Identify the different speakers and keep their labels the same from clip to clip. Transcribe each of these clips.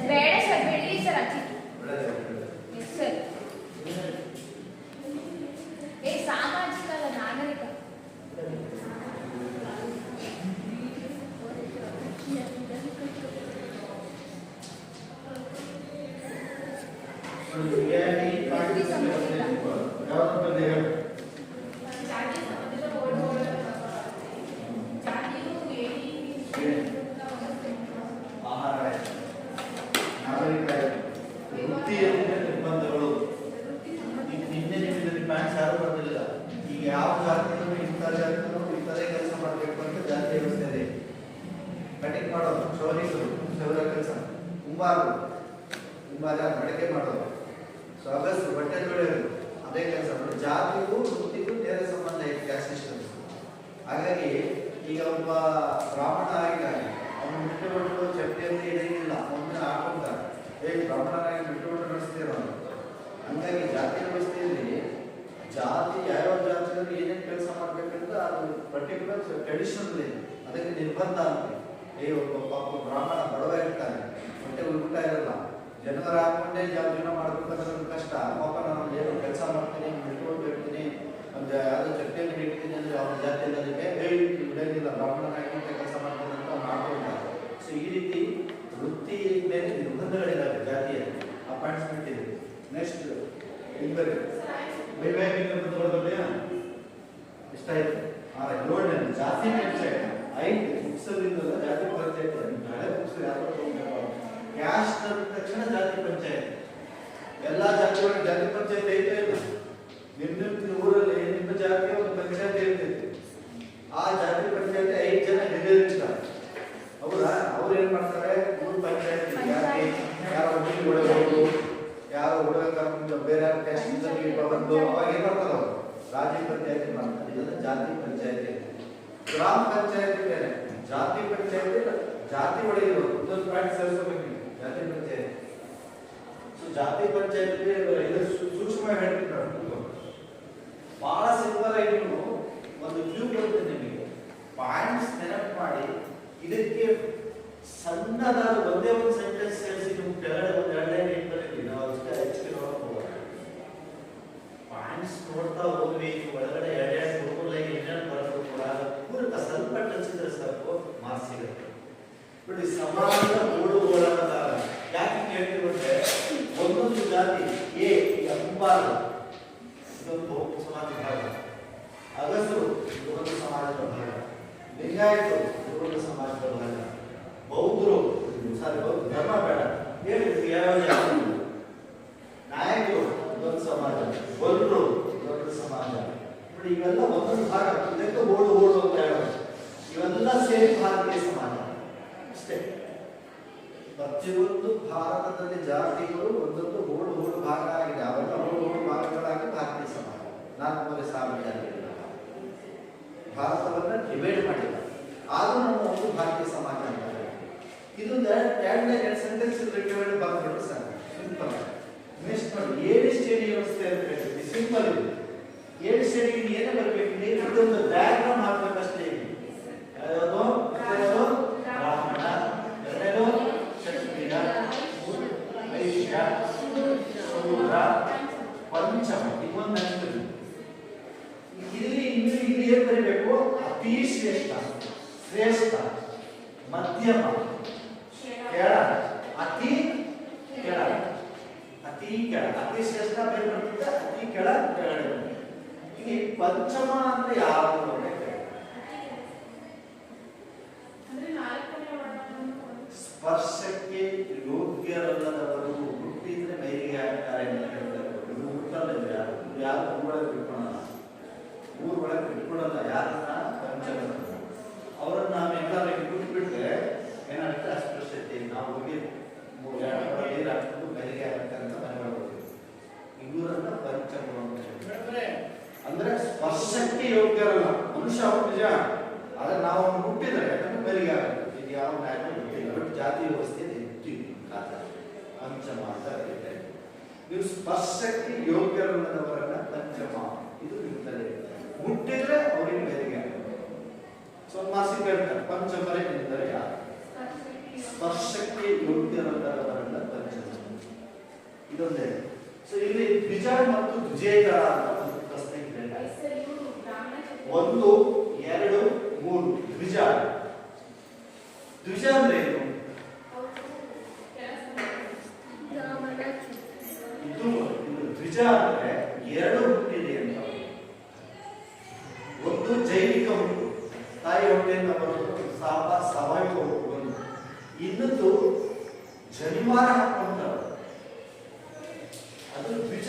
Speaker 1: ಬೇಡ ಸರ್ ಬಿಡಿ ಸರ್ ಅಚ್ಚಿ ಎಸ್ ಸರ್ ಸಾಮಾಜಿಕ ಅಲ್ಲ ನಾಗರಿಕ
Speaker 2: ಮಡಕೆ ಮಾಡೋದು ಸೊಗಸು ಬಟ್ಟೆ ತೊಳೆಯೋದು ಅದೇ ಕೆಲಸ. ಜಾತಿಗೂ ವೃತ್ತಿಗೂ ನೇರ ಸಂಬಂಧ ಇದೆ ಕ್ಯಾಸ್ಟ್ ಸಿಸ್ಟಮ್. ಹಾಗಾಗಿ ಈಗ ಒಬ್ಬ ಬ್ರಾಹ್ಮಣ ಆಗಿದ್ದಾನೆ, ಅವನು ಬಿಟ್ಟುಬಿಟ್ಟು ಚಪ್ಪಲಿಯಲ್ಲಿ ಇಡಂಗಿಲ್ಲ, ಅವನ್ನ ಹಾಕೊಂತಾರೆ ಬ್ರಾಹ್ಮಣನಾಗಿ ಬಿಟ್ಟುಬಿಟ್ಟು ನಡೆಸ್ತೀರ. ಹಂಗಾಗಿ ಜಾತಿ ವ್ಯವಸ್ಥೆಯಲ್ಲಿ ಜಾತಿ ಯಾವ ಜಾತಿಯಲ್ಲಿ ಏನೇನು ಕೆಲಸ ಮಾಡ್ಬೇಕಂತ ಅದು ಪರ್ಟಿಕ್ಯುಲರ್ ಟ್ರೆಡಿಷನಲ್ ಇದೆ, ಅದಕ್ಕೆ ನಿರ್ಬಂಧ ಅಂತ. ಒಬ್ಬ ಪಾಪ ಬ್ರಾಹ್ಮಣ ಬಡವ ಇರ್ತಾನೆ, ಹೊಟ್ಟೆ ಉಳ್ಬಿಟ್ಟ ಇರಲ್ಲ, ಜನರ ಹಾಕೊಂಡೇ ಜೀವನ ಮಾಡ್ಬೇಕಂದ್ರೆ ಕಷ್ಟ. ಪಾಪ ನಾನು ಏನು ಕೆಲಸ ಮಾಡ್ತೀನಿ, ಬಿಟ್ಕೊಂಡು ಇರ್ತೀನಿ, ಒಂದು ಯಾವುದೋ ಚಟ್ಟೆಯಲ್ಲಿ ಇಡ್ತೀನಿ ಅಂದ್ರೆ ಅವನ ಜಾತಿಯಲ್ಲಿ ಅದಕ್ಕೆ ಬಿಡೋದಿಲ್ಲ, ಬ್ರಾಹ್ಮಣನಾಗಿ ಕೆಲಸ ಮಾಡ್ತೀನಿ ಅಂತ ಅವ್ನು ಮಾಡ್ಕೊಳ್ತಾರೆ. ಸೊ ಈ ರೀತಿ ವೃತ್ತಿ ಮೇಲೆ ನಿರ್ಬಂಧಗಳಿದ್ದಾವೆ ಜಾತಿಯಲ್ಲಿ, ಅಪಾಯಿಂಟ್ಮೆಂಟ್ ಇದೆ. ನೆಕ್ಸ್ಟ್ ಇಬ್ಬರು ವೈವಾಹಿಕ ನಿರ್ಬಂಧಗಳಿದೆಯಾ? ಇಷ್ಟ ಆಯ್ತು. ಏಳನೇ ಜಾತಿ ಪಂಚಾಯತ್ 5 ಬುಕ್ಸಲ್ಲಿಂದಲ್ಲ ಜಾತಿ ಪಂಚಾಯತ್ ಹಳೆ ಬುಕ್ಸ್ ಯಾರು ಕ್ಯಾಸ್ಟ್ ಅಂದ ತಕ್ಷಣ ಜಾತಿ ಪಂಚಾಯತ್. ಎಲ್ಲ ಜಾತಿಗಳಿಗೆ ಜಾತಿ ಪಂಚಾಯತ್ ಐತೆ ಇಲ್ಲ. ನಿಮ್ಮ ಊರಲ್ಲಿ ನಿಮ್ಮ ಜಾತಿಯ ಒಂದು ಪಂಚಾಯತ್ ಇರ್ತೈತಿ. ಆ ಜಾತಿ ಪಂಚಾಯತ್ 5 ಜನ ಹಿರಿಯರಿರ್ತಾರೆ. ಹೌದಾ? ಅವ್ರು ಏನ್ ಮಾಡ್ತಾರೆ, ಊರ್ ಪಂಚಾಯತ್ ಯಾರೋ ಹುಡುಗಿ ಹೊಡಬಹುದು, ಯಾರೋ ಹುಡುಗ ಕರ್ಕೊಂಡು ಬೇರೆ ಯಾರು ಕ್ಯಾಸ್ಟ್ ಬಂದು ಅವಾಗ ಏನ್ ಮಾಡ್ತಾರೆ, ಅವರು ರಾಜ್ಯ ಪಂಚಾಯತಿ ಮಾಡ್ತಾರೆ. ಇದನ್ನ ಜಾತಿ ಪಂಚಾಯತಿ. ಗ್ರಾಮ ಪಂಚಾಯತಿ ಬೇರೆ, ಜಾತಿ ಪಂಚಾಯತಿ ಜಾತಿ ಒಳಗೆ ಇನ್ನೊಂದು ಪಾಯಿಂಟ್ ಸೇರಿಸಬೇಕು. ಜಾತಿ ಪಂಚಾಯತ್. ಸೊ ಜಾತಿ ಪಂಚಾಯತ್ ಇದು ಸೂಕ್ಷ್ಮ ಹೇಳ್ತೀನಿ, ಬಹಳ ಸಿಂಪಲ್ ಆಗಿ ನೀವು ಒಂದು ಕ್ಯೂ ಕೊಡ್ತೀನಿ ನಿಮಗೆ, ಪಾಯಿಂಟ್ಸ್ ನೆನಪು ಮಾಡಿ ಇದಕ್ಕೆ ಸಣ್ಣದಾದ ಒಂದೇ ಒಂದು ಸೆಂಟೆನ್ಸ್ ಸೇರಿಸಿ ನೀವು ಕೆಳಗಡೆ ಒಂದು 2 ಲೈನ್ ಏನ್ ಬರೀತೀವಿ, ನಾವು ಅಷ್ಟೇ ಹೆಚ್ಚಿಗೆ ನೋಡಕ್ ಹೋಗೋಣ. ಪಾಯಿಂಟ್ಸ್ ನೋಡ್ತಾ ಹೋದ್ವಿ, ಒಳಗಡೆ 2-3 ಲೈನ್ ಏನೇನು ಬರೋದು ಕೂಡ ಪೂರಕ ಸ್ವಲ್ಪ ಟಚಿದ್ರೆ ಸಾಕು ಮಾರ್ಕ್ಸ್ ಸಿಗುತ್ತೆ. ನೋಡಿ, ಸಮಾಜದ ಮೂಡುಗೋಳದ ಯಾಕೆ ಹೇಳ್ತೀವಿ ಅಂದ್ರೆ, ಒಂದೊಂದು ಜಾತಿ ಕುಂಬಾರ ಇದೊಂದು ಸಮಾಜದ ಭಾಗ, ಅಗಸರು ಇದೊಂದು ಸಮಾಜದ ಭಾಗ, ಲಿಂಗಾಯತರು ಇದೊಂದು ಸಮಾಜದ ಭಾಗ, ಬೌದ್ಧರು ಧರ್ಮ ಬೇಡ ಹೇಳಿದ್ವಿ ಯಾವ ಜಾತಿ, ನಾಯಕರು ಇದೊಂದು ಸಮಾಜ, ಗೊಲ್ಲರು ಇದೊಂದು ಸಮಾಜ. ನೋಡಿ, ಇವೆಲ್ಲ ಒಂದೊಂದು ಭಾಗ, ಇದಕ್ಕೆ ಓಡು ಅಂತ ಹೇಳೋದು. ಇವೆಲ್ಲ ಸೇರಿ ಭಾರತೀಯ ಸಮಾಜ ಅಷ್ಟೇ. ಪ್ರತಿಯೊಂದು ಭಾರತದಲ್ಲಿ ಜಾತಿಗಳು ಒಂದೊಂದು ಓಡು ಭಾಗ ಆಗಿದೆ. ಅವೆಲ್ಲ ಓಡು ಭಾಗಗಳಾಗಿ ಭಾರತೀಯ ಸಮಾಜ. 4,000 ಜಾತಿಗಳು ಭಾರತವನ್ನ ಡಿವೈಡ್ ಮಾಡಿಲ್ಲ, ಆದ್ರೂ ನಮ್ಮ ಒಂದು ಭಾರತೀಯ ಸಮಾಜ ಅಂತಾರೆ. ಇದು 2 ಸೆಂಟೆನ್ಸ್ ಡಿವೈಡ್ ಬಂದ್ಬಿಟ್ಟು ಸರ್ ಸಿಂಪಲ್. ನೆಕ್ಸ್ಟ್ ನೋಡಿ, 7 ಶ್ರೇಣಿ ವ್ಯವಸ್ಥೆ ಅಂತ ಹೇಳ್ತೀವಿ. ಸಿಂಪಲ್ ಇದೆ. 7 ಶ್ರೇಣಿಗೆ ಏನೇ ಬರಬೇಕು, ಇದೊಂದು ಡಯಾಗ್ರಾಮ್ ಹಾಕ್ಬೇಕಷ್ಟೇ. ಯಾವುದು ಬ್ರಾಹ್ಮಣ, ಎರಡನೇದು ಕ್ಷತ್ರಿಯ, ವೈಶ್ಯ, ಶೂದ್ರ, ಪಂಚಮ. ಇದೊಂದು ನೆನಪಿದೆ. ಇಲ್ಲಿ ಏನ್ ಬರೀಬೇಕು, ಅತಿ ಶ್ರೇಷ್ಠ, ಮಧ್ಯಮ, ಕೆಳ, ಅತಿ ಕೆಳ. ಅತಿ ಶ್ರೇಷ್ಠ ಬೇರೆ ಬರ್ತದೆ, ಅತಿ ಕೆಳಗಡೆ. ಇಲ್ಲಿ ಪಂಚಮ ಅಂದ್ರೆ ಯಾರು? ಸ್ಪರ್ಶಕ್ಕೆ ಯೋಗ್ಯರಲ್ಲದವರು ಹುಟ್ಟಿದ್ರೆ ಮೈಲಿಗೆ ಆಗ್ತಾರೆ ಅಂತ ಹೇಳ್ತಾರೆ. ಇದು ಹುಟ್ಟಲ್ಲ, ಯಾರು ಊರೊಳಗೆ ಬಿಟ್ಕೊಳಲ್ಲ, ಊರೊಳಗೆ ಬಿಟ್ಕೊಳಲ್ಲ ಯಾರನ್ನ, ಪಂಚಮ. ಅವರನ್ನ ನಾವೆಲ್ಲರೂ ಬಿಟ್ಬಿಟ್ರೆ ಏನಾಗುತ್ತೆ, ಅಸ್ಪೃಶ್ಯತೆ. ನಾವು ಹೋಗಿ ನೀರು ಹಾಕ್ಬಿಟ್ಟು ಮೈಲಿಗೆ ಆಗ್ತಾರೆ ಅಂತ ಮನೆಗಳು. ಇವರನ್ನ ಪಂಚಮ ಅಂತ ಹೇಳ್ತಾರೆ. ಅಂದ್ರೆ ಸ್ಪರ್ಶಕ್ಕೆ ಯೋಗ್ಯರಲ್ಲ ಮನುಷ್ಯ, ಅವ್ರು ನಿಜ. ಆದ್ರೆ ನಾವು ಹುಟ್ಟಿದ್ರೆ ಯಾಕಂದ್ರೆ ಮೈಲಿಗೆ ಆಗುತ್ತೆ. ಇದು ಯಾವ ನ್ಯಾಯ ಹುಟ್ಟಿಲ್ಲ, ಬಟ್ ಜಾತಿ ವ್ಯವಸ್ಥೆಯಲ್ಲಿ ಹುಟ್ಟಿದ್ವಿ ಪಂಚಮ ಅಂತ ಹೇಳ್ತಾರೆ. ನೀವು ಸ್ಪರ್ಶಕ್ಕೆ ಯೋಗ್ಯರಲ್ಲದವರನ್ನ ಪಂಚಮ, ಇದು ನಿಮ್ದಲ್ಲಿ ಹುಟ್ಟಿದ್ರೆ ಅವ್ರಿಗೆ ಮೈಲಿಗೆ ಆಗುತ್ತೆ. ಸ್ವಲ್ಪ ಮಾಸಿಕ ಹೇಳ್ತಾರೆ, ಸ್ಪರ್ಶಕ್ಕೆ ಯೋಗ್ಯರಾದ ವರ್ಣ ಪಂಚಮ. ಇದೊಂದೇ. ಸೊ ಇಲ್ಲಿ ದ್ವಿಜ ಮತ್ತು ದ್ವಿಜೇತರ ಅಂತ ಒಂದು ಪ್ರಶ್ನೆ ಇದೆ. ಒಂದು, ಎರಡು, ಮೂರು ದ್ವಿಜ. ದ್ವಿಜ ಅಂದ್ರೆ ಏನು? ಇದು ದ್ವಿಜ ಅಂದ್ರೆ ಎರಡು ಹುಟ್ಟಿದೆ ಅಂತ. ಒಂದು ಜೈವಿಕ ಹುಟ್ಟು, ತಾಯಿ ಹೊಟ್ಟೆಯಿಂದ ಬರೋದು ಸಾವಯವ ಹುಟ್ಟು ಒಂದು. ಇನ್ನೊಂದು ಜನಿವಾರ ಹಾಕೊಂಡ ಅದು ದ್ವಿಜ.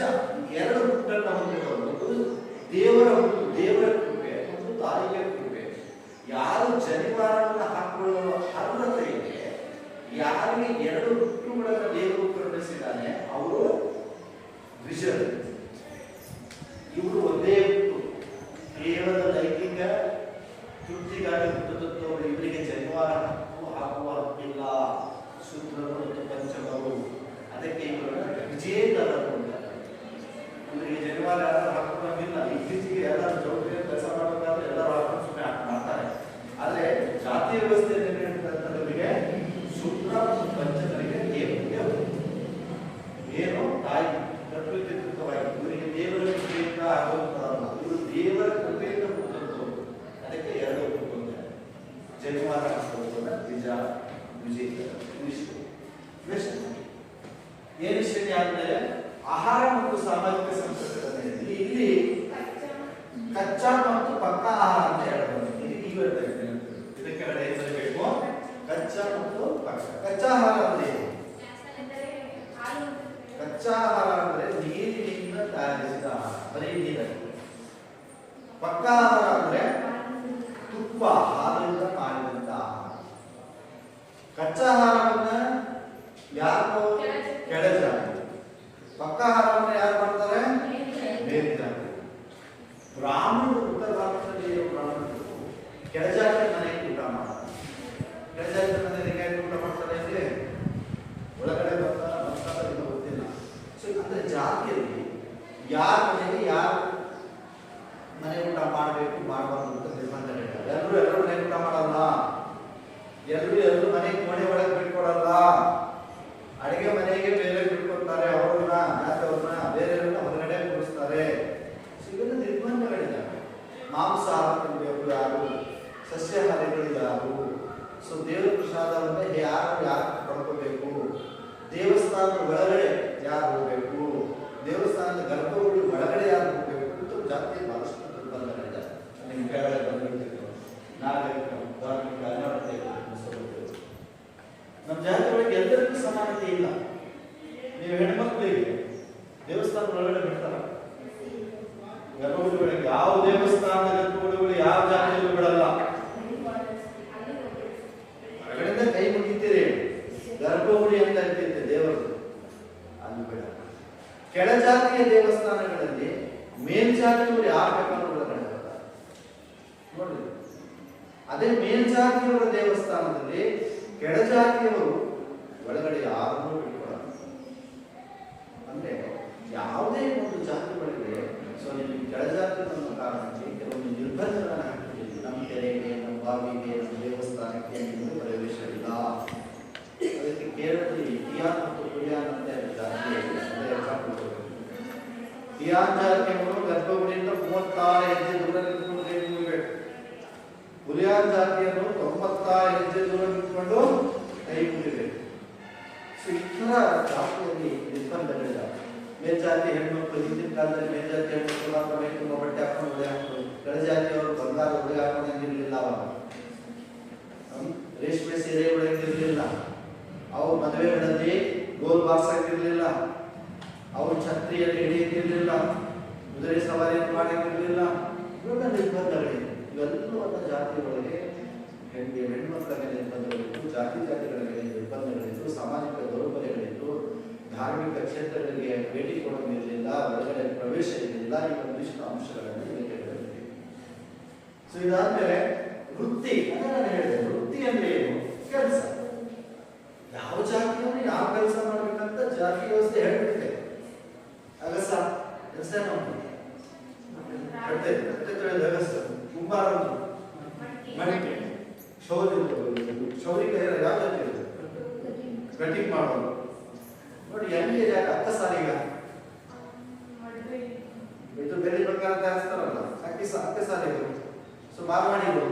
Speaker 2: ಎರಡು ಹುಟ್ಟನ್ನು ಹೊಂದಿರೋದು. ಒಂದು ದೇವರ ಹುಟ್ಟು, ದೇವರ ಕೃಪೆ, ಒಂದು ತಾಯಿಯ ಕೃಪೆ. ಯಾರು ಜನಿವಾರವನ್ನು ಹಾಕೊಳ್ಳುವ ಅರ್ಹತೆ ಇದೆ, ಯಾರಿಗೆ ಎರಡು ಹುಟ್ಟುಗಳನ್ನು ದೇವರು ಕರುಣಿಸಿದ್ದಾನೆ ಅವರು ದ್ವಿಜರು. ಇವರು ಒಂದೇ ಹುಟ್ಟು, ಕೇವಲ ಲೈಂಗಿಕ ತೃಪ್ತಿಗಾಗಿ ಹುಟ್ಟುತ್ತವರು. ಇವರಿಗೆ ಜನಿವಾರ ಹಾಕುವ ಹಕ್ಕಿಲ್ಲ. ಶೂದ್ರರು ಮತ್ತು ಪಂಚಮರು, ಅದಕ್ಕೆ ಇವರನ್ನು ವಿಜೇತರರು ಅಂತಾರೆ. ಇವರಿಗೆ ಜನಿವಾರ ಯಾರು ಹಾಕೋಂಗಿಲ್ಲ. ಇತ್ತೀಚೆಗೆ ಎಲ್ಲರೂ ಚೌಕಿ ಕೆಲಸ ಮಾಡಬೇಕಾದ್ರೆ ಎಲ್ಲರೂ ಹಾಕೊಂಡು ಸುಮ್ಮನೆ ಮಾಡ್ತಾರೆ. ಆದ್ರೆ ಜಾತಿ ವ್ಯವಸ್ಥೆಯಲ್ಲಿ ಏನಿರ್ತಂತವರಿಗೆ ಶೂದ್ರ ಮತ್ತು ಪಂಚಮರಿಗೆ ಏನು ತಾಯಿ ಪ್ರಕೃತಿಕೃತವಾಗಿ ಇವರಿಗೆ ದೇವರ ಕೃಪೆಯಿಂದ ಆಗುವಂತಹಲ್ಲ. ಇವರು ದೇವರ ಕೃಪೆಯಿಂದ ಹುಟ್ಟುತ್ತವರು. ಅದಕ್ಕೆ ಎರಡು ಹುಟ್ಟುತ್ತಾರೆ. ಜನಿವಾರ ಹಾಕೋದನ್ನ ದ್ವಿಜ, ವಿಜೇತರ. ಏನು ಶ್ರೇಣಿ ಆದ್ಮೇಲೆ ಆಹಾರ ಮತ್ತು ಸಾಮಾಜಿಕ ಸಂಪರ್ಕದ ಮೇಲೆ ಇಲ್ಲಿ ಕಚ್ಚಾ ಮತ್ತು ಪಕ್ಕಾ ಆಹಾರ ಅಂತ ಹೇಳ್ಬೋದು. ಇದಕ್ಕೆ ಕೆಳಗಡೆ ಏನು ಬರಬೇಕು? ಕಚ್ಚಾ ಮತ್ತು ಪಕ್ಕಾ. ಕಚ್ಚಾ ಆಹಾರ ಅಂದ್ರೆ ಏನು? ಕಚ್ಚಾ ಆಹಾರ ಅಂದ್ರೆ ನೀರಿನಿಂದ ತಯಾರಿಸಿದ ಆಹಾರ, ಬರೀ ನೀರಲ್ಲಿ. ಪಕ್ಕಾ ಆಹಾರ ಅಂದ್ರೆ ತುಪ್ಪ, ಹಾಲಿನಿಂದ ಮಾಡಿದಂತ ಆಹಾರ. ಕಚ್ಚಾ ಆಹಾರವನ್ನ ಯಾರು ಕೆಳಜಾತಿ, ಪಕ್ಕಾ ಆಹಾರವನ್ನು ಯಾರು ಮಾಡ್ತಾರೆ? ಮೇಲ್ಜಾತಿ. ಬ್ರಾಹ್ಮಣರು ಉತ್ತರ ಭಾರತದಲ್ಲಿ ಬ್ರಾಹ್ಮಣರು ಕೆಳಜಾತಿ ಮನೆಗೆ ಊಟ ಮಾಡ್ತಾರೆ. ಕೆಳಜಾತಿ ಮನೆಯಲ್ಲಿ ಹೇಗೆ ಊಟ ಮಾಡ್ತಾರೆ ಅಂದ್ರೆ ಒಳಗಡೆ ಬರ್ತಾರೆ ಇದು ಗೊತ್ತಿಲ್ಲ. ಸೊ ಅಂದ್ರೆ ಜಾತಿಯಲ್ಲಿ ಯಾರ ಮನೆಗೆ ಯಾರು ಮನೆ ಊಟ ಮಾಡಬೇಕು ಮಾಡಬಾರ್ದು ಅಂತ ನಿರ್ಬಂಧಗಳಿಲ್ಲ. ಎಲ್ಲರೂ ಮನೆ ಊಟ ಮಾಡಲ್ಲ. ಎಲ್ಲರೂ ಮನೆಗೆ ಮನೆ ಒಳಗೆ ಬಿಟ್ಕೊಡಲ್ಲ. ಅಡಿಗೆ ಮನೆಗೆ ಬೇರೆ ಬಿಟ್ಕೊಡ್ತಾರೆ. ಅವ್ರನ್ನ ಬೇರೆಯವ್ರನ್ನ ಹೊರಗಡೆ ಕೂರಿಸ್ತಾರೆ. ಇವೆಲ್ಲ ನಿರ್ಬಂಧಗಳಿದ್ದಾವೆ. ಮಾಂಸಾಹಾರ ತಿನ್ನಬೇಕು ಯಾರು, ಸಸ್ಯಾಹಾರಿಗಳು ಯಾರು, ಸೊ ದೇವರ ಪ್ರಸಾದವನ್ನ ಯಾರು ಪಡ್ಕೋಬೇಕು, ದೇವಸ್ಥಾನದ ಒಳಗಡೆ ಯಾರು ಹೋಗ್ಬೇಕು, ದೇವಸ್ಥಾನದ ಗರ್ಭಗುಡಿ ಒಳಗಡೆ ಯಾರು ಹೋಗ್ಬೇಕು ಅಂತ ಜಾತಿ ಬಹಳಷ್ಟು ನಿರ್ಬಂಧಗಳಿದ್ದಾವೆ. ನಿಮ್ಮ ಕೆಳಗಡೆ ಬಂದಿರ್ತೀವಿ ನಾಗರಿಕ ಧಾರ್ಮಿಕ ಅನರ್ಹತೆ. ನಮ್ಮ ಜಾತಿ ಒಳಗೆ ಎಲ್ಲರಿಗೂ ಸಮಾನತೆ ಇಲ್ಲ. ನೀವು ಹೆಣ್ಮಕ್ಳಿಗೆ ದೇವಸ್ಥಾನದ ಒಳಗಡೆ ಬಿಡ್ತಾರ? ಗರ್ಭಗುಡಿಗಳಿಗೆ ಯಾವ ದೇವಸ್ಥಾನದ ಗರ್ಭಗುಡಿಗಳು ಯಾವ ಜಾತಿಯಲ್ಲೂ ಬಿಡಲ್ಲ. ಹೊರಗಡೆಯಿಂದ ಕೈ ಮುಗಿತೀರಿ, ಗರ್ಭಗುಡಿ ಅಂತ ಇರ್ತೈತೆ ದೇವರು, ಅಲ್ಲಿ ಬಿಡಲ್ಲ. ಕೆಳಜಾತಿಯ ದೇವಸ್ಥಾನಗಳಲ್ಲಿ ಮೇಲ್ಜಾತಿಯವರು ಯಾರು ಬೇಕಾದ್ರೂ ಒಳಗಡೆ ಬರ್ತಾರೆ ನೋಡಿ. ಅದೇ ಮೇಲ್ಜಾತಿಯವರ ದೇವಸ್ಥಾನದಲ್ಲಿ ಕೆಳಜಾತಿಯವರು ಒಳಗಡೆ ಯಾರನ್ನೂ ಬಿಟ್ಕೊಡಲ್ಲ. ಅಂದ್ರೆ ಯಾವುದೇ ಒಂದು ಜಾತಿ ಒಳಗೆ ಸೊ ನಿಮಗೆ ಕೆಳಜಾತಿ ಅನ್ನೋ ಕಾರಣಕ್ಕೆ ಕೆಲವೊಂದು ನಿರ್ಬಂಧಗಳನ್ನು ಹಾಕಿದ್ದೀವಿ. ನಮ್ಮ ಕೆರೆಗೆ, ನಮ್ಮ ಬಾವಿಗೆ, ನಮ್ಮ ದೇವಸ್ಥಾನಕ್ಕೆ ನಿಮಗೆ ಪ್ರವೇಶವಿಲ್ಲ. ಅದಕ್ಕೆ ಕೇರಳದಲ್ಲಿ ಟಿಯಾನ್ ಮತ್ತು ಪುಲಿಯಾನ್ ಅಂತ ಜಾತಿ ಟಿಯಾನ್ ಜಾತಿಯವರು ಗರ್ಭಗುಡಿಯಿಂದ 36 ಹೆಜ್ಜೆ ದೂರ ನಿಂತ್ಕೊಂಡು ಕೈ ಮುಗಿಬೇಕು. ಪುಲಿಯಾನ್ ಜಾತಿಯನ್ನು 96 ಹೆಜ್ಜೆ ದೂರ ನಿಂತ್ಕೊಂಡು ಕೈ ಮುಗಿಬೇಕು. ಸೊ ಈ ತರ ಜಾತಿಯಲ್ಲಿ ನಿರ್ಬಂಧಗಳಿದ್ದಾವೆ. ಮೇಲ್ಜಾತಿ ಹೆಣ್ಮಕ್ಳು ಹಿಂದಿನ ಕಾಲದಲ್ಲಿ ಮೇಲ್ಜಾತಿ ಹೆಣ್ಮಕ್ಳು ಮಾತ್ರ ಮೈ ತುಂಬ ಬಟ್ಟೆ ಹಾಕೊಂಡು ಉಡೆ ಹಾಕೊಂಡು, ಕೆಳಜಾತಿಯವರು ಬಂಗಾರ ಉಡೆ ಹಾಕೊಂಡಂಗಿರ್ಲಿಲ್ಲ. ಅವಾಗ ರೇಷ್ಮೆ ಸೀರೆ ಉಡಂಗಿರ್ಲಿಲ್ಲ. ಅವ್ರ ಮದುವೆಗಳಲ್ಲಿ ಗೋಲ್ ಬಾರ್ಸಂಗಿರ್ಲಿಲ್ಲ. ಅವ್ರ ಛತ್ರಿಯಲ್ಲಿ ಹಿಡಿಯಂಗಿರ್ಲಿಲ್ಲ. ಕುದುರೆ ಸವಾರಿಯನ್ನು ಮಾಡಂಗಿರ್ಲಿಲ್ಲ. ಇವೆಲ್ಲ ನಿರ್ಬಂಧಗಳಿವೆ. ಇವೆಲ್ಲವನ್ನ ಜಾತಿಗಳಿಗೆ ಹೆಣ್ಮಕ್ಕಳಿಗೆ ನಿರ್ಬಂಧಗಳಿತ್ತು, ಜಾತಿಗಳಿಗೆ ನಿರ್ಬಂಧಗಳಿತ್ತು, ಸಾಮಾಜಿಕ ದೌರ್ಬಲ್ಯಗಳಿತ್ತು, ಧಾರ್ಮಿಕ ಕ್ಷೇತ್ರಗಳಿಗೆ ಭೇಟಿ ಕೊಡೋದಿರಲಿಲ್ಲ, ಒಳಗಡೆ ಪ್ರವೇಶ ಇರಲಿಲ್ಲ. ಈ ಒಂದಿಷ್ಟು ಅಂಶಗಳನ್ನು ಇದಕ್ಕೆ ಹೇಳಿದ್ದೀವಿ. ಸೊ ಇದಾದ್ಮೇಲೆ ವೃತ್ತಿ ಅಂತ ನಾನು ಹೇಳಿದೆ. ವೃತ್ತಿ ಅಂದ್ರೆ ಏನು? ಕೆಲಸ. ಯಾವ ಜಾತಿಯನ್ನು ಯಾವ ಕೆಲಸ ಮಾಡ್ಬೇಕಂತ ಜಾತಿ ವ್ಯವಸ್ಥೆ ಹೇಳ್ಬಿಟ್ಟಿದೆ. ಅಗಸ ಕೆಲಸ ಅಗಸ, ಕುಂಬಾರ, ಮಡಿಕೆ, ಕ್ಷೌರಿಕ ಯಾವ ಜಾತಿ ಇರುತ್ತೆ? ಕಟಿಂಗ್ ಮಾಡೋದು ನೋಡಿ ಹೆಂಗೆ ಅಕ್ಕ ಸಾಲಿಗ ಇದು ಬೆಳ್ಳಿ ಬಂಗಾರ ತಯಾರಿಸ್ತಾರಲ್ಲ ಅಕ್ಕ ಸಾಲಿಗಳು. ಸೊ ಮಾರ್ವಾಡಿಗಳು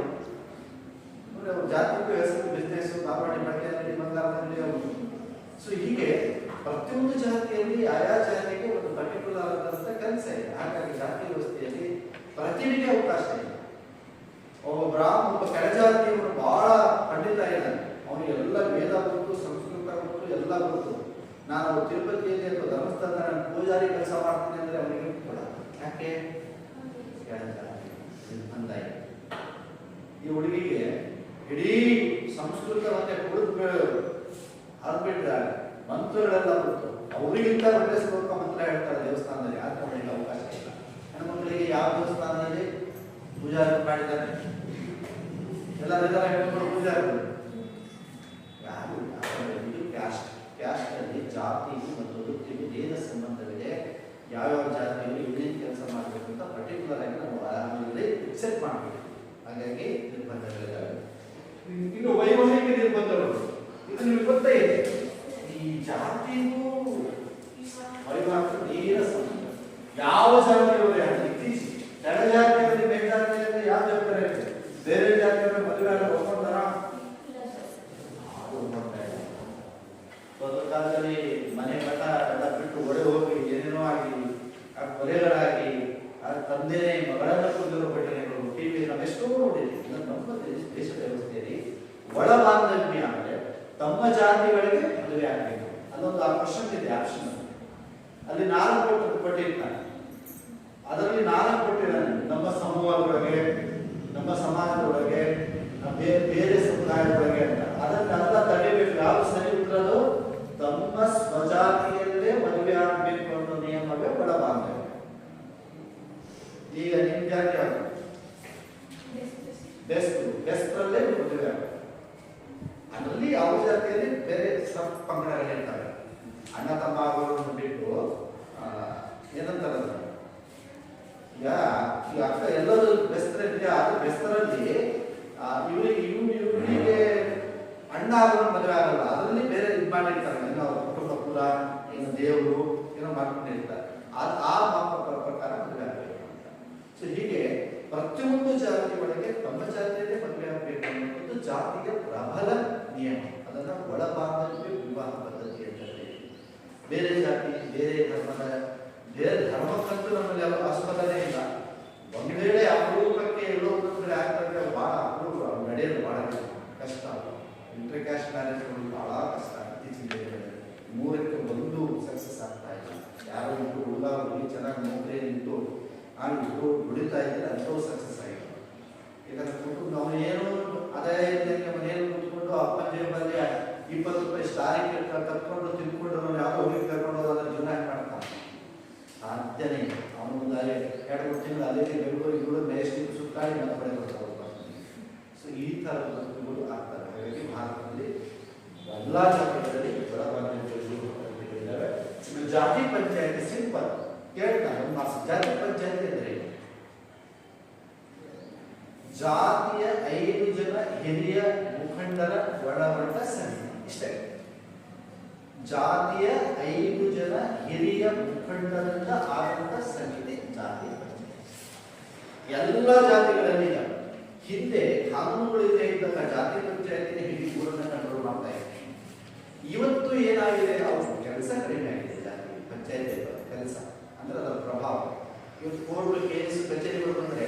Speaker 2: ನೋಡಿ ಅವ್ರ ಜಾತಿಗೂ ಹೆಸರು ಬಿಸ್ನೆಸ್ ಮಾರ್ವಾಡಿ ಬಟ್ಟೆ ಅಂಗಡಿ ಬಂಗಾರದ ಅಂಗಡಿ ಅವರು. ಸೊ ಹೀಗೆ ಪ್ರತಿಯೊಂದು ಜಾತಿಯಲ್ಲಿ ಆಯಾ ಜಾತಿಗೆ ಒಂದು ಪರ್ಟಿಕ್ಯುಲರ್ ಆದಂತ ಕೆಲಸ ಇದೆ. ಹಾಗಾಗಿ ಜಾತಿ ವ್ಯವಸ್ಥೆಯಲ್ಲಿ ಪ್ರತಿಭೆಗೆ ಅವಕಾಶ ಇದೆ. ಒಬ್ಬ ಕೆಳಜಾತಿಯವರು ಬಹಳ ಪಂಡಿತ ಇದ್ದಾನೆ, ಅವನಿಗೆ ಎಲ್ಲ ವೇದ ಗೊತ್ತು, ಸಂಸ್ಕೃತ ಗೊತ್ತು, ಎಲ್ಲ ಗೊತ್ತು. ನಾನು ತಿರುಪತಿಯಲ್ಲಿ ಅಥವಾ ಧರ್ಮಸ್ಥಳದ ನಾನು ಪೂಜಾರಿ ಕೆಲಸ ಮಾಡ್ತೀನಿ ಅಂದ್ರೆ ಅವನಿಗೆ ಕೂಡ ಯಾಕೆ ಅಂದಾಯ. ಈ ಹುಡುಗಿಗೆ ಇಡೀ ಸಂಸ್ಕೃತ ಮತ್ತೆ ಕುಡಿದು ಅಲ್ಬಿಟ್ರೆ ಮಂತ್ರಗಳೆಲ್ಲ ಗೊತ್ತು. ಅವರಿಗಿಂತ ಒಳ್ಳೆ ಶ್ಲೋಕ ಮಂತ್ರ ಹೇಳ್ತಾರೆ ದೇವಸ್ಥಾನದಲ್ಲಿ. ಆದ್ರೆ ಅವರಿಗೆ ಅವಕಾಶ ಇಲ್ಲ. ಹೆಣ್ಮಕ್ಳಿಗೆ ಯಾವ ದೇವಸ್ಥಾನದಲ್ಲಿ ಪೂಜಾರಿ ಮಾಡಿದ್ದಾರೆ ಎಲ್ಲ ಹೆಣ್ಮಕ್ಳು ಪೂಜಾರಿಗಳು ಯಾರು ಇದು ಕ್ಯಾಸ್ಟ್ ಅಲ್ಲಿ ಜಾತಿಗೂ ಮತ್ತು ವೃತ್ತಿಗೂ ನೇರ ಸಂಬಂಧವಿದೆ. ಯಾವ್ಯಾವ ಜಾತಿಯಲ್ಲಿ ಏನೇನು ಕೆಲಸ ಮಾಡಬೇಕು ಅಂತ ಪರ್ಟಿಕ್ಯುಲರ್ ಆಗಿ ನಾವು ಆರಾಮಲ್ಲಿ ಫಿಕ್ಸೆಟ್ ಮಾಡಬೇಕು. ಹಾಗಾಗಿ ನಿರ್ಬಂಧಗಳಿದ್ದಾವೆ. ಇನ್ನು ವೈವಾಹಿಕ ನಿರ್ಬಂಧಗಳು ಇದು ನಿಮ್ಗೆ ಗೊತ್ತೇ ಇದೆ. ಈ ಜಾತಿಗೂ ವೈವಾಹಿಕ ನೇರ ಸಂಬಂಧ. ಯಾವ ಜಾತಿಯವರೇ ಆಗಲಿ ಇತ್ತೀಚೆಗೆ ಕೆಳ ಜಾತಿಯವರಿಗೆ ಮೇಲ್ಜಾತಿಯಲ್ಲಿ ಯಾವ ಜವಾಬ್ದಾರಿ ಇದೆ? ಬೇರೆ ಜಾತಿಯವರ ಮದುವೆ ಒಪ್ಕೊಂಡಾರ ಕಾಲದಲ್ಲಿ ಮನೆ ಮಠ ಎಲ್ಲ ಬಿಟ್ಟು ಒಡೆ ಹೋಗಿ ಏನೇನೋ ಆಗಿ ಆ ಕೊಲೆಗಳಾಗಿ ಆ ತಂದೆನೇ ಮಗಳನ್ನು ಕೊಂದಿರೋ ಘಟನೆಗಳು ಟಿವಿ ನಾವೆಷ್ಟೋ ನೋಡಿದ್ವಿ. ನಮ್ಮ ದೇಶದ ವ್ಯವಸ್ಥೆಯಲ್ಲಿ ಒಳ ಬಾಂಧವ್ಯ ಅಂದ್ರೆ ತಮ್ಮ ಜಾತಿಗಳಿಗೆ ಮದುವೆ ಆಗಬೇಕು ಅಲ್ಲೊಂದು ಆ ಕ್ವಶನ್ ಇದೆ ಆಪ್ಷನ್. ಅಲ್ಲಿ 4 ಕೊಟ್ಟಿರ್ತಾನೆ, ಅದರಲ್ಲಿ 4 ಕೊಟ್ಟಿದ್ದಾನೆ. ನಮ್ಮ ಸಮೂಹದೊಳಗೆ, ನಮ್ಮ ಸಮಾಜದೊಳಗೆ, ಬೇರೆ ಸಮುದಾಯದೊಳಗೆ ಅಂತ. ಅದನ್ನೆಲ್ಲ ತಡೆಯಬೇಕು. ಯಾವ ಸರಿ ಉತ್ತರದು ತಮ್ಮ ಸ್ವಜಾತಿಯಲ್ಲೇ ಮದುವೆ ಆಗಬೇಕು ಅನ್ನೋ ನಿಯಮವೇ ಒಳ ಬಾಂಧವ್ಯ. ಈಗ ನಿಮ್ ಜಾತಿ ಯಾವುದು? ಬೆಸ್ತರಲ್ಲೇ ಮದುವೆ ಆಗ. ಅದರಲ್ಲಿ ಯಾವ ಜಾತಿಯಲ್ಲಿ ಬೇರೆ ಸಬ್ ಪಂಗಡಗಳಿರ್ತವೆ. ಅಣ್ಣ ತಮ್ಮ ಆಗೋರನ್ನು ಬಿಟ್ಟು ಏನಂತಾರೆ ಈಗ ಈ ಅಕ್ಕ ಎಲ್ಲರೂ ಬೆಸ್ತರಿದೆ. ಆದ್ರೆ ಬೆಸ್ತರಲ್ಲಿ ಇವರಿಗೆ ಅಣ್ಣ ಆಗೋರು ಮದುವೆ ಆಗಲ್ಲ. ಅದರಲ್ಲಿ ಬೇರೆ ಇದು ಮಾಡಿರ್ತಾರೆ. ಏನೋ ಕುಟುಂಬ ಕುಲ, ಏನು ದೇವರು ಏನೋ ಮಾಡ್ಕೊಂಡಿರ್ತಾರೆ. ಆ ಪ್ರಕಾರ ಮದುವೆ ಆಗಬೇಕು ಅಂತ. ಸೊ ಹೀಗೆ ಪ್ರತಿಯೊಂದು ಜಾತಿ ಒಳಗೆ ತಮ್ಮ ಜಾತಿಯಲ್ಲೇ ಮದುವೆ ಆಗಬೇಕು ಅನ್ನೋದು ಜಾತಿಯ ಪ್ರಬಲ ನಿಯಮ. ಅದನ್ನ ಒಳ ಬಾಂಧವ್ಯ ವಿವಾಹ ಪದ್ಧತಿ ಅಂತ ಹೇಳಿ. ಬೇರೆ ಜಾತಿ, ಬೇರೆ ಧರ್ಮಕ್ಕಂತೂ ನಮ್ಮಲ್ಲಿ ಯಾವ ಆಸ್ಪದನೇ ಇಲ್ಲ. ಒಂದ್ ವೇಳೆ ಅಪರೂಪಕ್ಕೆ ಎಲ್ಲೋ ಒಂದೊಂದ್ ಕಡೆ ಆಗ್ತದೆ, ಬಹಳ ಅಪರೂಪ, ನಡೆಯೋದು ಬಹಳ ಕಷ್ಟ. ಇಂಟರ್ ಕ್ಯಾಸ್ಟ್ ಮ್ಯಾರೇಜ್ಗಳು ಬಹಳ ಕಷ್ಟ. ಇತ್ತೀಚಿನ ದಿನಗಳಲ್ಲಿ 3ಕ್ಕೆ 1 ಸಕ್ಸಸ್ ಆಗ್ತಾ ಇಲ್ಲ. ಯಾರೋ ಇಟ್ಟು ಹುಡುಗ ಹುಡುಗಿ ಚೆನ್ನಾಗಿ ನೌಕರಿ ನಿಂತು ಇಟ್ಟು ದುಡಿತಾ ಇದ್ರೆ ಅಂಥವು ಸಕ್ಸಸ್ ಆಗಿಲ್ಲ. ಯಾಕಂದ್ರೆ ಕುಟುಂಬ ಅವನು ಏನು ಆದಾಯ ಇದ್ದಂಗೆ ಮನೆಯಲ್ಲಿ ಕೂತ್ಕೊಂಡು ಅಪ್ಪನ ಜೇಬಲ್ಲಿ 20 ರೂಪಾಯಿ ಸ್ಟಾರಿಗೆ ಕತ್ಕೊಂಡು ತಿನ್ಕೊಂಡು ಅವನು ಯಾವುದೋ ಹುಡುಗಿ ಕರ್ಕೊಂಡು ಹೋದ್ರೆ ಜೀವನ ಮಾಡ್ತಾನೆ. ಸಾಧ್ಯನೇ ಇಲ್ಲ. ಅವನು ಒಂದು 2-3 ತಿಂಗಳು ಅದೇ ಬೆಂಗಳೂರು ಮೇಷ್ಟಿಗೆ ಸುತ್ತಾಡಿ ಮತ್ತೆ ಬಳೆ ಬರ್ತಾರೆ. ಸೊ ಈ ಥರದ ಬದುಕುಗಳು ಆಗ್ತವೆ. ಹಾಗಾಗಿ ಭಾರತದಲ್ಲಿ ಎಲ್ಲ ಜಾತಿಗಳಲ್ಲಿ ಒಳಬಾಂಧವ್ಯಗಳಿದ್ದಾವೆ. ಜಾತಿ ಪಂಚಾಯತಿ ಸಿಂಪಲ್ ಕೇಳ್ತಾರೆ. ಜಾತಿ ಪಂಚಾಯತಿ ಅಂದರೆ ಜಾತಿಯ 5 ಜನ ಹಿರಿಯ ಮುಖಂಡರ ಒಳಗೊಂಡ ಸಮಿತಿ. ಇಷ್ಟೇ. ಜಾತಿಯ 5 ಜನ ಹಿರಿಯ ಮುಖಂಡರಿಂದ ಆದಂತ ಸಮಿತಿ ಜಾತಿ ಪಂಚಾಯತಿ. ಎಲ್ಲ ಜಾತಿಗಳಲ್ಲಿ ಹಿಂದೆ ಕಾನೂನುಗಳಿಂದ ಇದ್ದಾಗ ಜಾತಿ ಪಂಚಾಯತಿನ ಹಿಡಿ ಊರನ್ನ ಕಂಟ್ರೋಲ್ ಮಾಡ್ತಾ ಇದ್ದಾರೆ. ಇವತ್ತು ಏನಾಗಿದೆ, ಅವ್ರ ಕೆಲಸ ಕಡಿಮೆ ಆಗಿದೆ. ಜಾತಿ ಪಂಚಾಯತಿ ಕೆಲಸ ಅಂದ್ರೆ ಅದರ ಪ್ರಭಾವ. ಇವತ್ತು ಕೋರ್ಟ್ ಕೇಸ್ ಕಚೇರಿಗಳು ಬಂದ್ರೆ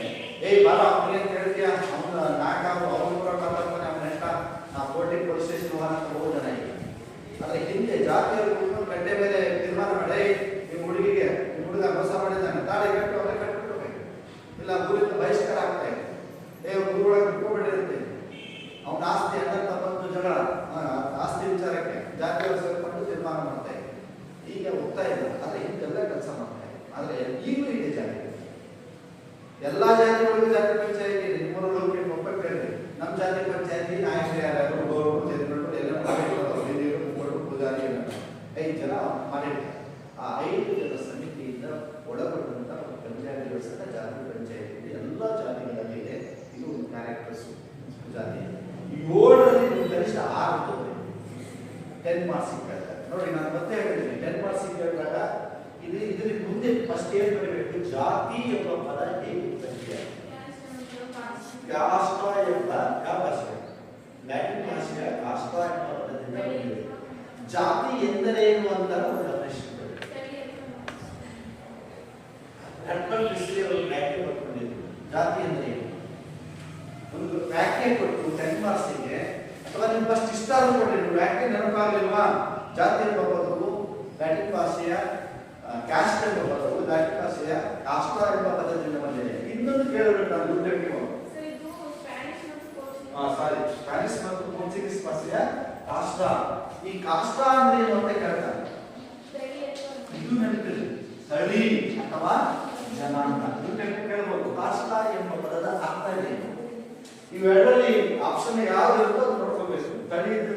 Speaker 2: ಬಾರ ಅವ್ರಿಗೆ ಅಂತ ಹೇಳ್ತೀಯಾ, ಅವನ ನಾಟ ಅವ್ರ ಮಾತಾಡ್ತಾನೆ, ಅವನ ನೆಟ್ಟ ನಾ ಕೋರ್ಟಿಗೆ ಪೊಲೀಸ್ ಸ್ಟೇಷನ್ ಹೋಗೋಣ ಅಂತ ಹೋಗೋ ಜನ ಈಗ. ಆದ್ರೆ ಹಿಂದೆ ಜಾತಿಯವರು ಕುತ್ಕೊಂಡು ಗಡ್ಡೆ ಮೇಲೆ ತೀರ್ಮಾನ ಮಾಡಿ ನಿಮ್ಮ ಹುಡುಗಿಗೆ ನಿಮ್ಮ ಹುಡುಗ ಮೋಸ ಮಾಡಿದ್ದಾನೆ, ತಾಳೆ ಕಟ್ಟು ಅವರೇ ಕಟ್ಬಿಡ್ಬೇಕು, ಇಲ್ಲ ಊರಿಂದ ಬಹಿಷ್ಕಾರ ಆಗ್ತಾ ಇದೆ. ಊರೊಳಗೆ ಬಿಟ್ಕೊಂಡ್ಬಿಟ್ಟಿರುತ್ತೆ. ಅವನ ಆಸ್ತಿ ಅಣ್ಣ ಬಂದು ಜಗಳ, ಆಸ್ತಿ ವಿಚಾರಕ್ಕೆ ಜಾತಿಯವರು ಸೇರ್ಕೊಂಡು ತೀರ್ಮಾನ ಮಾಡ್ತಾ ಇದೆ. ಈಗ ಹೋಗ್ತಾ ಇಲ್ಲ. ಆದ್ರೆ ಹಿಂದೆಲ್ಲ ಕೆಲಸ ಮಾಡ್ತಾ ಇದೆ. ಆದ್ರೆ ಈಗಲೂ ಇದೆ ಜಾತಿ. ಎಲ್ಲಾ ಜಾತಿಗಳಿಗೂ ಜಾತಿ ಪಂಚಾಯತಿ ಇದೆ. ನಿಮ್ಮೂರಲ್ಲಿ ಹೋಗಿ ಒಬ್ಬಟ್ಟು ಹೇಳಿದೆ, ನಮ್ಮ ಜಾತಿ ಪಂಚಾಯತಿ ನಾಯಕರು ಯಾರು ಗೌರವ ಸೇರ್ಕೊಂಡು ಎಲ್ಲ ಮುಖಂಡರು ಪೂಜಾರಿ 5 ಜನ ಮಾಡಿರ್ತಾರೆ. ಆ 5 ಜನ ಸಮಿತಿಯಿಂದ ಒಳಗೊಂಡಂತ ಪಂಚಾಯತಿಗಳು ಸಹ ಜಾತಿ ಪಂಚಾಯತಿ ಇದೆ. ಎಲ್ಲ ಜಾತಿಗಳಲ್ಲಿ ಇದೆ. ಇದು ಕ್ಯಾರೆಕ್ಟರ್ಸ್ ಜಾತಿ. 7ರಲ್ಲಿ ನೀವು ಕನಿಷ್ಠ 6 ತಗೊಳ್ಳಿ. 10 ಮಾರ್ಕ್ಸ್ ಕೇಳ್ತಾರೆ. ನೋಡಿ ನಾನು ಮತ್ತೆ ಹೇಳಿದ್ದೀನಿ 10 ಮಾರ್ಕ್ಸ್ ಕೇಳಿದಾಗ ಇದ್ರ ಮುಂದೆ ಫಸ್ಟ್ ಏನ್ ಬರಬೇಕು, ಜಾತಿ ಎಂಬ ಪದ ಹೇಗೆ ಉತ್ಪತ್ತಿ ಆಗಿದೆ. ಕಾಷ್ಟ ಎಂಬ ಯಾವ ಭಾಷೆ, ಲ್ಯಾಟಿನ್ ಭಾಷೆಯ ಕಾಷ್ಟ ಎಂಬ ಪದದಿಂದ ಬಂದಿದೆ. ಜಾತಿ ಎಂದರೇನು ಅಂತ ಒಂದು ಪ್ರಶ್ನೆ ವ್ಯಾಖ್ಯೆ ಕೊಟ್ಕೊಂಡಿದ್ರು. ಜಾತಿ ಅಂದ್ರೆ ಏನು ಒಂದು ವ್ಯಾಖ್ಯೆ ಕೊಟ್ಟು 10 ಮಾರ್ಕ್ಸ್ಗೆ, ಅಥವಾ ನೀವು ಫಸ್ಟ್ ಇಷ್ಟ ಕೊಟ್ಟಿದ್ರು ವ್ಯಾಖ್ಯೆ ನೆನಪಾಗಲಿಲ್ವಾ, ಜಾತಿ ಎಂಬ ಪದವು ಲ್ಯಾಟಿನ್ ಭಾಷೆಯ ಕ್ಯಾಸ್ಟ್ ಎಂಬ ಪದವು ಲ್ಯಾಟಿನ್ ಭಾಷೆಯ ಕಾಷ್ಟ ಎಂಬ ಪದದಿಂದ ಬಂದಿದೆ. ಇನ್ನೊಂದು ಕೇಳಿದ್ರು ನಾನು ದುಡ್ಡಕ್ಕೆ ಸ್ಪ್ಯಾನಿಷ್ ಮತ್ತು ಪೋರ್ಚುಗೀಸ್ ಭಾಷೆಯ ಕಾಷ್ಟ. ಈ ಕಾಷ್ಟ ಅಂದ್ರೆ ಏನು ಅಂತ ಕೇಳ್ತಾರೆ. ಇದು ನೆನಪಿದೆ, ಸ್ಥಳೀ ಅಥವಾ ಜನಾಂಗ. ದುಡ್ಡಕ್ಕೆ ಕೇಳಬಹುದು ಕಾಷ್ಟ ಎಂಬ ಪದದ ಅರ್ಥ ಏನು. ಇವೆರಡರಲ್ಲಿ ಆಪ್ಷನ್ ಯಾವ್ದು ಇರುತ್ತೋ ಅದು ನೋಡ್ಕೋಬೇಕು. ಸ್ಥಳೀ ಇದ್ರೆ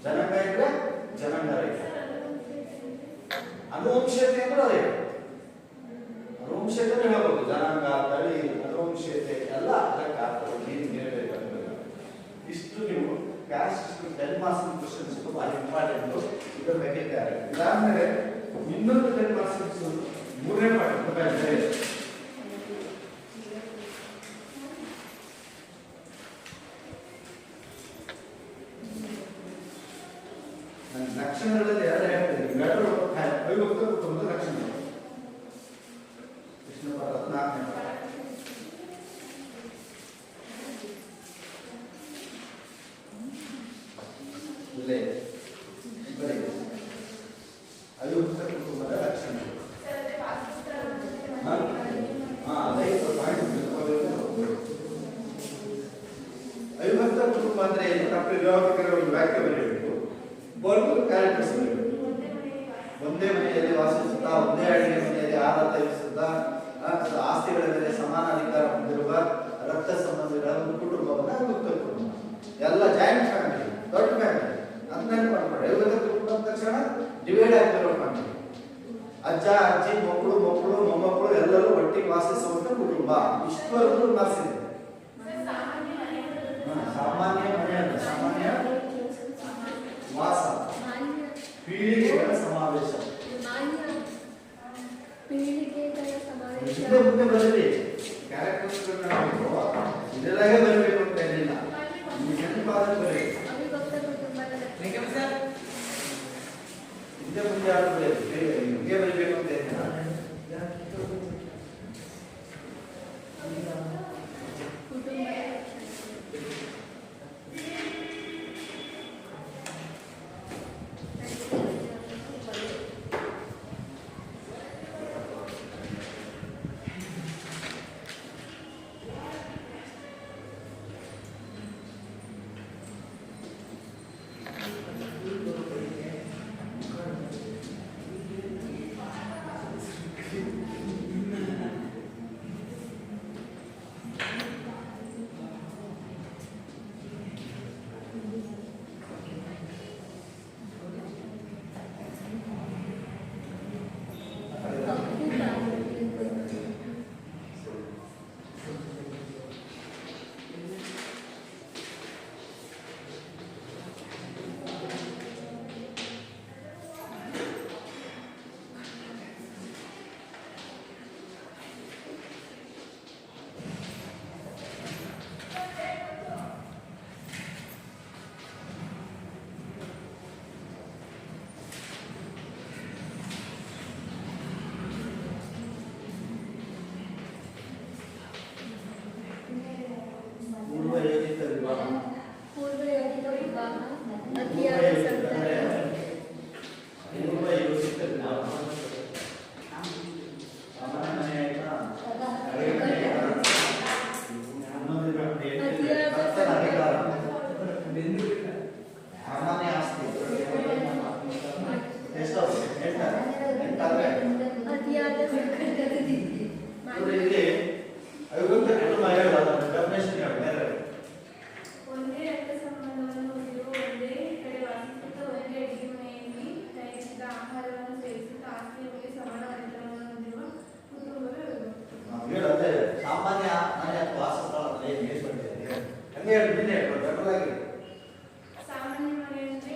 Speaker 2: ಜನಾಂಗ ಇದ್ರೆ ಜನಾಂಗ ರಹಿತ. ಅನುವಂಶೀಯತೆ ಅಂದ್ರೆ ಅದೇ ಅನುವಂಶೀಯತೆ ಹೇಳ್ಬೋದು. ಜನಾಂಗ, ತಳಿ, ಅನುವಂಶೀಯತೆ ಎಲ್ಲ ಅದಕ್ಕೆ ಅರ್ಥಗಳು ನೀಡಬೇಕಾಗ್ತದೆ. ಇಷ್ಟು ನೀವು ಕ್ಯಾಸ್ಟ್ 10 ಮಾರ್ಕ್ಸ್ ಕ್ವಶನ್ಸ್ ಬಹಳ ಇಂಪಾರ್ಟೆಂಟ್. ಇದರ ಬಗ್ಗೆ ಇದಾದ್ಮೇಲೆ ಇನ್ನೊಂದು 10 ಮಾರ್ಕ್ಸ್ ಮೂರನೇ ಪಾಠ ಲಕ್ಷಣಗಳಲ್ಲಿ ಎರಡು ಹೇಳ್ತೀನಿ. ಎರಡು ಅವಿಭಕ್ತ ಕುಟುಂಬದ ಲಕ್ಷಣಗಳು. ಕೃಷ್ಣ ಪಾಠ 4ನೇ ಪಾಠ. ಇಲ್ಲೇ ಅವಿಭಕ್ತ ಕುಟುಂಬದ ಲಕ್ಷಣಗಳು. ಅವಿಭಕ್ತ ಕುಟುಂಬ ಅಂದ್ರೆ ಏನು? ಡಾಕ್ಟರ್ ವಿವಾಹಕರ ಒಂದು ವ್ಯಾಖ್ಯೆ ಬರೆಯಬೇಕು. ಬೋರ್ಡ್ ಕ್ಯಾರೆಕ್ಟರ್ಸ್ ಬರೆಯಬೇಕು. ಒಂದೇ ಮನೆಯಲ್ಲಿ ವಾಸಿಸುತ್ತಾ, ಒಂದೇ ಅಡಿಗೆ ಮನೆಯಲ್ಲಿ ಆಹಾರ ತಯಾರಿಸುತ್ತಾ, ಆಸ್ತಿಗಳ ಮೇಲೆ ಸಮಾನ ಅಧಿಕಾರ ಹೊಂದಿರುವ ರಕ್ತ ಸಂಬಂಧಿಗಳ ಒಂದು ಕುಟುಂಬವನ್ನು ಅವಿಭಕ್ತ ಕುಟುಂಬ. ಎಲ್ಲ ಜಾಯಿಂಟ್ ಫ್ಯಾಮಿಲಿ, ದೊಡ್ಡ ಫ್ಯಾಮಿಲಿ ಅಂತ ಮಾಡ್ತಾರೆ. ಅವಿಭಕ್ತ ಕುಟುಂಬ ಅಂದ ತಕ್ಷಣ ಡಿವೈಡ್ ಆಗಿರೋ ಫ್ಯಾಮಿಲಿ. ಅಜ್ಜ, ಅಜ್ಜಿ, ಮಕ್ಕಳು, ಮೊಮ್ಮಕ್ಕಳು ಎಲ್ಲರೂ ಒಟ್ಟಿಗೆ ವಾಸಿಸುವಂತ ಕುಟುಂಬ. ಇಷ್ಟವರೆಗೂ ಮಾರ್ಸಿದೆ. ಸಾಮಾನ್ಯ ಮನೆ ಅಂತ, ಸಾಮಾನ್ಯ ವಾಸ, ಪೀಳಿಗೆಗಳ ಸಮಾವೇಶ. ಮುಂದೆ ಬರಲಿ ಕ್ಯಾರೆಕ್ಟರ್ಸ್ ಇದೆಲ್ಲಾಗೆ ಬರಬೇಕು ಅಂತ ಏನಿಲ್ಲ. ನೆನಪಾದ ಬರೀ ಹಿಂದೆ ಮುಂದೆ ಆಡಬೇಕು, ಹಿಂಗೆ ಬರಬೇಕು ಅಂತ ಏನಿಲ್ಲ.
Speaker 1: ಸಾಮಾನ್ಯ ಮನೆ ಅಂದ್ರೆ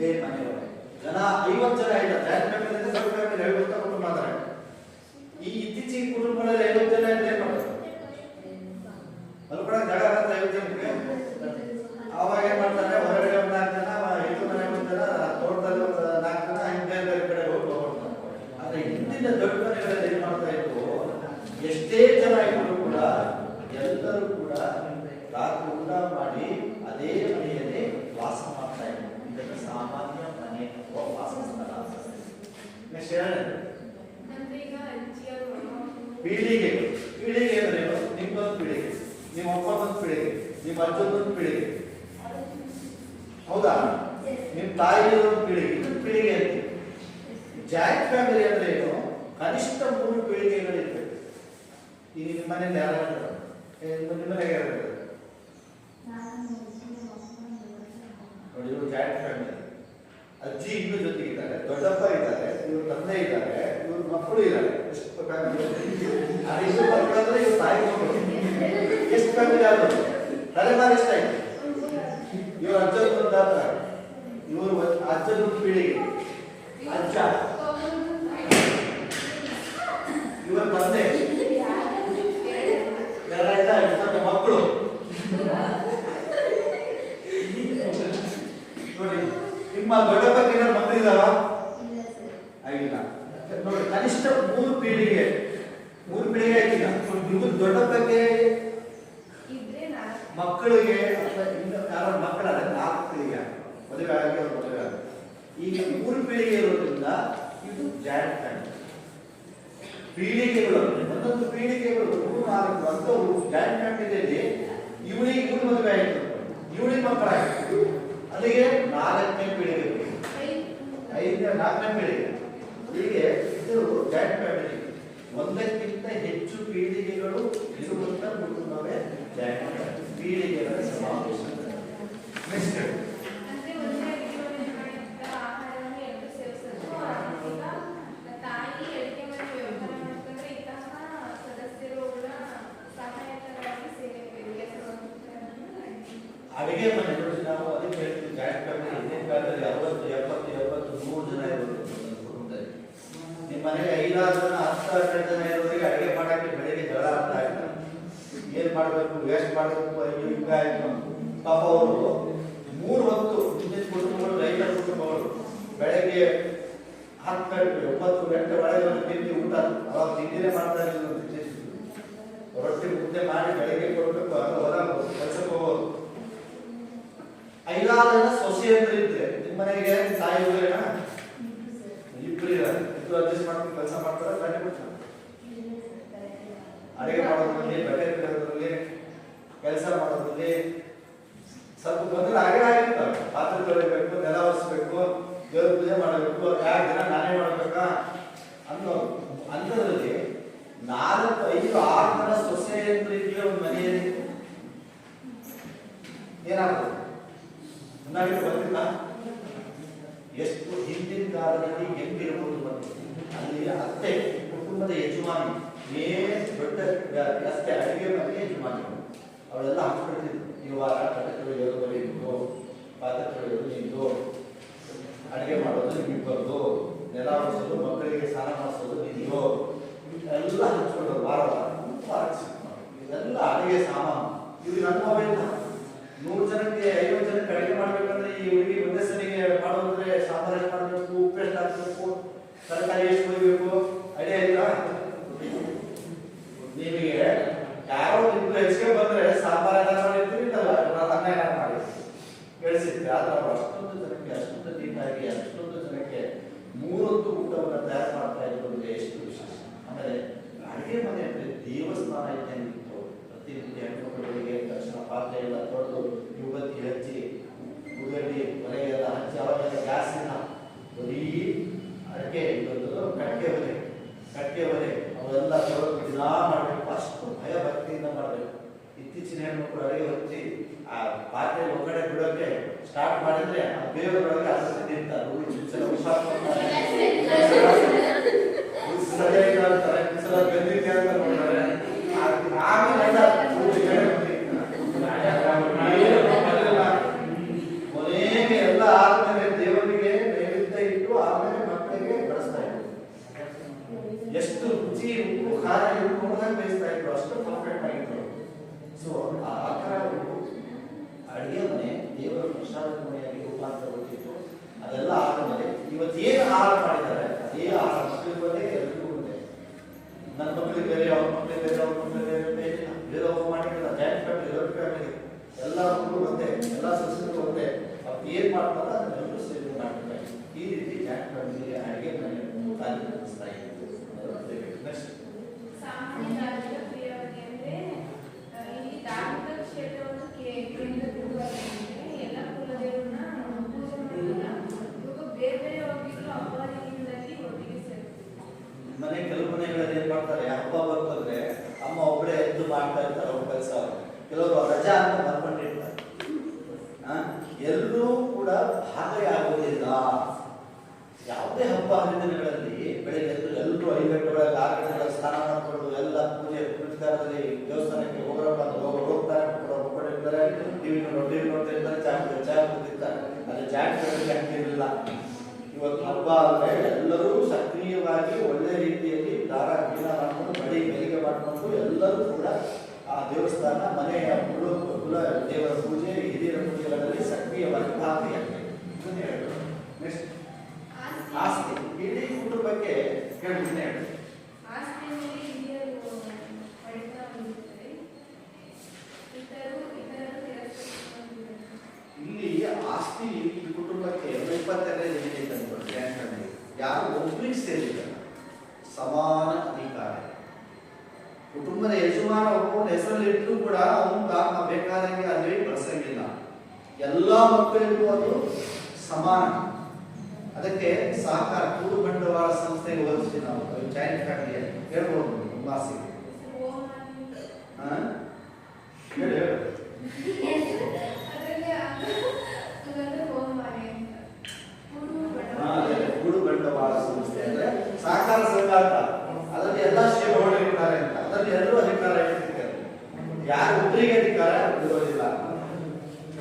Speaker 2: ಒಂದೇ ಮನೆಯೊಳಗೆ ಜನ 50 ಜನ ಇದ್ದಾರೆ. ಜಾಯಿಂಟ್ ಫ್ಯಾಮಿಲಿ ಅಂದ್ರೆ ದೊಡ್ಡ ಫ್ಯಾಮಿಲಿ 50 ಕುಟುಂಬ ಮಾತ್ರ. ಈ ಇತ್ತೀಚಿನ ಕುಟುಂಬಗಳಲ್ಲಿ 50 ಜನ ಇದ್ರೆ ಏನ್ ಮಾಡೋದು? ಅಲ್ಲಿ ಕೂಡ ಜಾಗ ಅಂತ 50 ಜನಕ್ಕೆ ಅವಾಗ ಏನ್ ಮಾಡ್ತಾರೆ, ಹೊರಗಡೆ ಒಂದು 4 ಜನ, ಇದು ಮನೆ 1 ಜನ, ತೋಟದಲ್ಲಿ ಒಂದು 4 ಜನ, ಹಿಂದೆ ಬೇರೆ ಕಡೆ ಹೋಗಿ ಹೋಗ್ತಾರೆ. ಆದ್ರೆ ಹಿಂದಿನ ದೊಡ್ಡ ಮನೆಗಳಲ್ಲಿ ಏನ್ ಮಾಡ್ತಾ ಇತ್ತು, ಎಷ್ಟೇ ಜನ ಇದ್ರು ಕೂಡ ಎಲ್ಲರೂ ಕೂಡ ರಾತ್ರಿ ಊಟ ಮಾಡಿ ಅದೇ ಮನೆಯಲ್ಲಿ ವಾಸ ಮಾಡ್ತಾ ಇದ್ರು. ಇದಕ್ಕೆ ಸಾಮಾನ್ಯ ಮನೆ ಅಥವಾ ವಾಸಸ್ಥಳ. ನೆಕ್ಸ್ಟ್ ಪೀಳಿಗೆ. ಪೀಳಿಗೆ ಅಂದ್ರೆ ನಿಮ್ದೊಂದು ಪೀಳಿಗೆ, ನಿಮ್ಮ ಅಪ್ಪನೊಂದು ಪೀಳಿಗೆ, ನಿಮ್ಮ ಅಜ್ಜನೊಂದು ಪೀಳಿಗೆ, ಹೌದಾ? ನಿಮ್ಮ ತಾಯಿಯೊಂದು ಪೀಳಿಗೆ, ಇನ್ನೊಂದು ಪೀಳಿಗೆ ಅಂತ. ಜಾಯಿಂಟ್ ಫ್ಯಾಮಿಲಿ ಅಂದ್ರೆ ಏನು? ಕನಿಷ್ಠ 3 ಪೀಳಿಗೆಗಳಿರ್ತವೆ. ಈಗ ನಿಮ್ಮ ಮನೇಲಿ ಯಾರು ನಿಮ್ಮ ಮನೆಗೆ ಯಾರು ನೋಡಿ, ಇವರು ಜಾಯಿಂಟ್ ಫ್ಯಾಮಿಲಿ. ಅಜ್ಜಿ ಇನ್ನೂ ಜೊತೆಗಿದ್ದಾರೆ, ದೊಡ್ಡಪ್ಪ ಇದ್ದಾರೆ, ಇವ್ರ ತಂದೆ ಇದ್ದಾರೆ, ಇವ್ರ ಮಕ್ಕಳು ಇದ್ದಾರೆ. ಎಷ್ಟು ಫ್ಯಾಮಿಲಿ? ಇಷ್ಟು ಮಕ್ಕಳಂದ್ರೆ ಇವ್ರ ತಾಯಿ ಮಕ್ಕಳು. ಎಷ್ಟು ಫ್ಯಾಮಿಲಿ ಆದ್ರು ತಲೆಮಾರಿ ಎಷ್ಟಾಯ್ತು? ಇವ್ರ ಅಜ್ಜನ ಇವರು ಅಜ್ಜನ ಪೀಳಿಗೆ, ಅಜ್ಜ, ಇವರ ತಂದೆ, ಮಕ್ಕಳು. ನೋಡಿ, ನಿಮ್ಮ ದೊಡ್ಡಪ್ಪಕ್ಕೆ ಮಕ್ಕಳಿದಾವ? ಆಗಿಲ್ಲ. ನೋಡಿ, ಕನಿಷ್ಠ 3 ಪೀಳಿಗೆ ಆಯ್ತೀಗ. ಇವ್ರು ದೊಡ್ಡಪ್ಪಕ್ಕೆ ಮಕ್ಕಳಿಗೆ ಯಾರೋ ಮಕ್ಕಳಾದ್ರೆ 4 ಪೀಳಿಗೆ ಮದುವೆ ಆಗಿ ಅವ್ರ ಮದುವೆ ಆಗ. ಈಗ 3 ಪೀಳಿಗೆ ಇರೋದ್ರಿಂದ ಇದು ಜಾಯಿಂಟ್ ಫ್ಯಾಮಿಲಿ. ಪೀಳಿಗೆಗಳು, ಒಂದೊಂದು ಪೀಳಿಗೆಗಳು 3, 4 ಅಂತವು ಜಾಯಿಂಟ್ ಫ್ಯಾಮಿಲಿಯಲ್ಲಿ. ಇವಳಿಗೆ ಮದುವೆ ಆಯ್ತು, ಇವಳಿಗೆ ಮಕ್ಕಳಾಯ್ತು, ಅಲ್ಲಿಗೆ 4ನೇ ಪೀಳಿಗೆ, 4ನೇ ಪೀಳಿಗೆ. ಹೀಗೆ ಇದು ಜಾಯಿಂಟ್ ಫ್ಯಾಮಿಲಿ. ಒಂದಕ್ಕಿಂತ ಹೆಚ್ಚು ಪೀಳಿಗೆಗಳು ಇರುವಂತ ಕುಟುಂಬವೇ ಜಾಯಿಂಟ್ ಫ್ಯಾಮಿಲಿ. ಪೀಳಿಗೆಗಳ ಸಮಾವೇಶ. ನೆಕ್ಸ್ಟ್ ಅಡಿಗೆ ಮನೆ. ನೋಡಿ, ನಾವು ಅದಕ್ಕೆ ಹೇಳ್ತೀವಿ ಜಾಯಿಂಟ್ ಫ್ಯಾಮಿಲಿ. ಹಿಂದಿನ ಕಾಲದಲ್ಲಿ 60, 70, 100 ಜನ ಇರೋದು ಕುಟುಂಬದಲ್ಲಿ. ನಿಮ್ಮ ಮನೆಗೆ 5-6 ಜನ, 10-12 ಜನ ಇರೋರಿಗೆ ಅಡಿಗೆ ಮಾಡಕ್ಕೆ ಬೆಳಿಗ್ಗೆ ಜಗಳ ಆಗ್ತಾ ಇರ್ತಾರೆ. ಏನ್ ಮಾಡ್ಬೇಕು, ವೇಸ್ಟ್ ಮಾಡ್ಬೇಕು, ಈಗ ಪಾಪ ಅವರು 3 ಹೊತ್ತು ಹಿಂದಿನ ಕುಟುಂಬಗಳು, ರೈತರ ಕುಟುಂಬಗಳು ಬೆಳಗ್ಗೆ 10 ಗಂಟೆ 9 ಗಂಟೆ ಒಳಗೆ ಒಂದು ತಿಂಡಿ ಊಟ. ಅವಾಗ ತಿಂಡಿನೇ ಮಾಡ್ತಾ ಇರಲಿಲ್ಲ. ರೊಟ್ಟಿ ಮುದ್ದೆ ಮಾಡಿ ಬೆಳಗ್ಗೆ ಕೊಡ್ಬೇಕು, ಹೊರ ಕೆಲಸಕ್ಕೆ ಹೋಗೋದು. 5-6 ಜನ ಸೊಸೆಯಂದ್ರೆ ಇದ್ರೆ ನಿಮ್ಮ ಮನೆಗೆ ತಾಯಿ ಹೋಗ್ರೇನ? ಇಬ್ರು ಇದ್ದಾರೆ. ಇಬ್ರು ಅಡ್ಜಸ್ಟ್ ಮಾಡ್ಕೊಂಡು ಕೆಲಸ ಮಾಡ್ತಾರೆ. ಗಂಟೆ ಬಿಡ್ತಾರೆ. ಅಡಿಗೆ ಮಾಡೋದ್ರಲ್ಲಿ, ಬಟ್ಟೆ ಬಿಡೋದ್ರಲ್ಲಿ, ಕೆಲಸ ಮಾಡೋದ್ರಲ್ಲಿ ಸ್ವಲ್ಪ ಮೊದಲು ಹಾಗೆ ಆಗಿರ್ತಾರೆ. ಪಾತ್ರೆ ತೊಳಿಬೇಕು, ನೆಲ ಒರೆಸ್ಬೇಕು, ದೇವ್ರ ಪೂಜೆ ಮಾಡಬೇಕು, 2 ದಿನ ನಾನೇ ಮಾಡ್ಬೇಕಾ ಅಂಥದ್ರಲ್ಲಿ 4, 5, 6 ಜನ ಸೊಸೆಯಂದ್ರೆ ಇದ್ರೆ ಒಂದು ಮನೆಯಲ್ಲಿ ಏನಾಗ್ತದೆ? ಬಂದಿಲ್ಲ. ಎಷ್ಟು ಹಿಂದಿನ ಕಾಲದಲ್ಲಿ ಹೆಂಗಿರ್ಬೋದು ಬಂದು ಅಲ್ಲಿ ಅತ್ತೆ ಕುಟುಂಬದ ಯಜಮಾನಿ, ದೊಡ್ಡ ಅತ್ತೆ, ಅಡಿಗೆ ಮನೆಗೆ ಯಜಮಾನಿ. ಅವಳೆಲ್ಲ ಹಾಕ್ಬಿಡ್ತಿದ್ರು. ಈ ವಾರ ಕಡೆ ತೊಳೆಯೋದು ನಿಂತು, ಪಾತ್ರೆ ತೊಳೆಯೋದು ನಿಂತು, ಅಡಿಗೆ ಮಾಡೋದು ನಿಂತು, ನೆಲ ಒರೆಸೋದು, ಮಕ್ಕಳಿಗೆ ಸ್ನಾನ ಮಾಡಿಸೋದು ನಿಂತು, ಎಲ್ಲ ಹಚ್ಕೊಳ್ಳೋದು. ವಾರ ಇದೆಲ್ಲ ಅಡಿಗೆ ಸಾಮಾನು. ಇವ್ರಿಗೆ ಅನುಭವ ಇಲ್ಲ. 100 ಜನಕ್ಕೆ 50 ಜನಕ್ಕೆ ಅಡಿಗೆ ಮಾಡ್ಬೇಕಂದ್ರೆ ಈ ಹುಡುಗಿ ಒಂದೇ ಸರಿಗೆ ಮಾಡೋದ್ರೆ ಸಾಂಬಾರ್ ಎಷ್ಟು ಮಾಡಬೇಕು, ಉಪ್ಪು ಎಷ್ಟು ಹಾಕಬೇಕು, ತರಕಾರಿ ಎಷ್ಟು ಕೊಯ್ಬೇಕು, ಐಡಿಯಾ ಇಲ್ಲ ನಿಮಗೆ. ಯಾರೋ ಇಬ್ರು ಹೆಚ್ಚಿಗೆ ಬಂದ್ರೆ ಸಾಂಬಾರ್ ಏನಾರು ಮಾಡಿರ್ತೀವಿ, ಅನ್ನ ಏನಾರು ಮಾಡಿ ಬೆಳೆಸಿರ್ತೀವಿ. ಆದ್ರೆ ಅವ್ರು ಅಷ್ಟೊಂದು ಜನಕ್ಕೆ ಅಷ್ಟೊಂದು ನೀಟಾಗಿ ಅಷ್ಟೊಂದು ಜನಕ್ಕೆ 3 ಹೊತ್ತು ಊಟವನ್ನು ತಯಾರು ಮಾಡ್ತಾ ಇರೋದು ಎಷ್ಟು ವಿಶೇಷ. ಆಮೇಲೆ ಅಡಿಗೆ ಮನೆ ಅಂದ್ರೆ ದೇವಸ್ಥಾನ ಇದ್ದಂಗಿತ್ತು. ಪ್ರತಿನಿತ್ಯ ಹೆಣ್ಮಕ್ಳುಗಳಿಗೆ ತಕ್ಷಣ ಪಾತ್ರೆ ಎಲ್ಲ ತೊಳೆದು ಯುವತಿ ಹಚ್ಚಿ ಉಗಡಿ ಮನೆಗೆಲ್ಲ ಹಚ್ಚಿ. ಅವಾಗೆಲ್ಲ ಗ್ಯಾಸ್ ಇಲ್ಲ, ಬರೀ ಅಡಿಕೆ ಕಟ್ಟಿಗೆ ಒಲೆ ಅವೆಲ್ಲ ತೊಳೆದು ದಿನ ಮಾಡಬೇಕು. ಅಷ್ಟು ಭಯ ಭಕ್ತಿಯಿಂದ ಮಾಡಬೇಕು. ಇತ್ತೀಚಿನ ಹೆಣ್ಮಕ್ಳು ಅಡಿಗೆ ಹಚ್ಚಿ ಆ ಪಾತ್ರೆ ಒಳಗಡೆ ಬಿಡೋಕೆ ಸ್ಟಾರ್ಟ್ ಮಾಡಿದ್ರೆ ಆ ಬೇರೆಯೊಳಗೆ ಅಸತಿ ನಿಂತಾರೆ. ಕೊನೆಗೆ ಎಲ್ಲ ಆದ್ಮೇಲೆ ದೇವರಿಗೆ ಇವತ್ತು ಏನು ಆಹಾರ ಮಾಡಿದ್ದಾರೆ ಅದೇ ಆಹಾರ ಮಕ್ಕಳಿಗೆ ಒಂದೇ, ಎಲ್ರಿಗೂ ಒಂದೇ. ನನ್ನ ಮಕ್ಕಳಿಗೆ ಬೇರೆ, ಅವ್ರ ಮಕ್ಕಳಿಗೆ ಬೇರೆ, ಅವ್ರ ಮಕ್ಕಳಿಗೆ ಬೇರೆ ಬೇರೆ ಬೇರೆ ಒಬ್ಬ ಮಾಡಿಲ್ಲ. ಜಾಯಿಂಟ್ ಫ್ಯಾಮಿಲಿ, ದೊಡ್ಡ ಫ್ಯಾಮಿಲಿ, ಎಲ್ಲ ಮಕ್ಕಳು ಒಂದೇ, ಎಲ್ಲ ಸದಸ್ಯರು ಒಂದೇ. ಅವ್ರು ಏನು ಮಾಡ್ತಾರೆ ಅದನ್ನೆಲ್ಲರೂ ಸೇರಿ ಮಾಡ್ತಾರೆ. ಈ ರೀತಿ ಜಾಯಿಂಟ್ ಫ್ಯಾಮಿಲಿ ಅಡುಗೆ ಮನೆ ಕಾರ್ಯನಿರ್ವಹಿಸ್ತಾ ಇದ್ದೀವಿ. ನೆಕ್ಸ್ಟ್
Speaker 1: ಸಾಮಾನ್ಯ ಧಾರ್ಮಿಕ ಕ್ರಿಯೆಯಾಗಿ ಅಂದ್ರೆ ಇಲ್ಲಿ ಧಾರ್ಮಿಕ ಕ್ಷೇತ್ರವನ್ನು ಕೇಂದ್ರಬಿಂದುವಾಗಿರುತ್ತೆ. ಎಲ್ಲ ಕುಲದೇವರನ್ನ ಪೂಜೆ ಮಾಡೋದಿಲ್ಲ. ಇವಾಗ ಬೇರೆ ಬೇರೆ ಹೋಗಿದ್ರು ಹಬ್ಬದಿಂದಾಗಿ ಒಟ್ಟಿಗೆ ಸೇರ್ತಾರೆ.
Speaker 2: ಮನೆ ಕೆಲವು ಮನೆಗಳಲ್ಲಿ ಏನ್ ಮಾಡ್ತಾರೆ, ಹಬ್ಬ ಬರ್ತಂದ್ರೆ ಅಮ್ಮ ಒಬ್ಬರೇ ಎದ್ದು ಮಾಡ್ತಾ ಇರ್ತಾರೆ ಅವ್ರ ಕೆಲಸ. ಕೆಲವರು ರಜಾ ಅಂತ ಬರ್ಕೊಂಡಿರ್ತಾರೆ. ಎಲ್ಲರೂ ಕೂಡ ಭಾಗಿಯಾಗುವುದಿಲ್ಲ. ಯಾವುದೇ ಹಬ್ಬ ಹರಿದಿನಗಳಲ್ಲಿ ಬೆಳಗ್ಗೆ ಎದ್ದು ಎಲ್ಲರೂ 5 ಗಂಟೆಯೊಳಗೆ 6 ಗಂಟೆಗಳ ಸ್ನಾನ ಮಾಡಿಕೊಂಡು ಎಲ್ಲ ಪೂಜೆ ಪುನಸ್ಕಾರದಲ್ಲಿ ದೇವಸ್ಥಾನಕ್ಕೆ ಹೋಗ್ತಾರೆ, ಹೋಗ್ಕೊಂಡಿರ್ತಾರೆ, ಟಿವಿ ನೋಡ್ತಾ ಇರ್ತಾರೆ, ಚಾ ಕುಡಿದಿರ್ತಾರೆ. ಅದು ಜಾಗೃತಿ ಆಗ್ತಿರಲಿಲ್ಲ. ಇವತ್ತು ಹಬ್ಬ ಅಂದರೆ ಎಲ್ಲರೂ ಸಕ್ರಿಯವಾಗಿ ಒಳ್ಳೆ ರೀತಿಯಲ್ಲಿ ದಾರ ಗೀನ ಮಾಡಿಕೊಂಡು ಮಡಿ ಬೆಳಿಗ್ಗೆ ಮಾಡಿಕೊಂಡು ಎಲ್ಲರೂ ಕೂಡ ಆ ದೇವಸ್ಥಾನ, ಮನೆಯ ಕುಲ ದೇವರ ಪೂಜೆ, ಹಿರಿಯರ ಪೂಜೆಗಳಲ್ಲಿ ಸಕ್ರಿಯವಾಗಿ ಭಾಗಿಯಾಗ್ತದೆ. ಇದನ್ನೇ ಹೇಳೋದು. ನೆಕ್ಸ್ಟ್ ಆಸ್ತಿ. ಇಡೀ ಕುಟುಂಬಕ್ಕೆ ಹೇಳ್ತೀನಿ ಹೇಳಿ.
Speaker 1: ಆಸ್ತಿಯಲ್ಲಿ ಹಿರಿಯರು ಪಡಿತಾ ಬಂದಿರ್ತಾರೆ. ಇತರರು ತಿರಸ್ಕರಿಸಿಕೊಂಡಿದ್ದಾರೆ.
Speaker 2: ಇಲ್ಲಿ ಆಸ್ತಿ ಈ ಕುಟುಂಬಕ್ಕೆ 22 ಜನ ತಂದ್ಕೊಳ್ತಾರೆ. ಯಾರು ಒಬ್ಬರಿಗೆ ಸೇರಿದ್ದಾರೆ, ಸಮಾನ ಅಧಿಕಾರ. ಕುಟುಂಬದ ಯಜಮಾನ ಒಬ್ಬನ ಹೆಸರಲ್ಲಿ ಇಟ್ಟರೂ ಕೂಡ ಅವನು ಕಾರಣ ಬೇಕಾದಂಗೆ ಅಲ್ಲಿ ಬಳಸಂಗಿಲ್ಲ. ಎಲ್ಲ ಮಕ್ಕಳಿಗೂ ಅದು ಸಮಾನ. ಅದಕ್ಕೆ ಸಹಕಾರ ಕೂಡು ಬಂಡವಾಳ ಸಂಸ್ಥೆಗೆ ಹೋಲಿಸಿ ನಾವು ಜಾಯಿಂಟ್ ಫ್ಯಾಮಿಲಿ ಹೇಳ್ಬೋದು. ತುಂಬಾ ಸಿಗುತ್ತೆ. ಕೂಡು ಬಂಡವಾಳ ಸಂಸ್ಥೆ ಅಂದ್ರೆ ಸಹಕಾರ ಸಂಘ. ಅದರಲ್ಲಿ ಎಲ್ಲ ಶೇರ್ ಹೋಲ್ಡರ್ ಇರ್ತಾರೆ ಅಂತ, ಅದರಲ್ಲಿ ಎಲ್ಲರೂ ಅಧಿಕಾರ ಇರ್ತಾರೆ. ಯಾರು ಒಬ್ಬರಿಗೆ ಅಧಿಕಾರ ಇರೋದಿಲ್ಲ.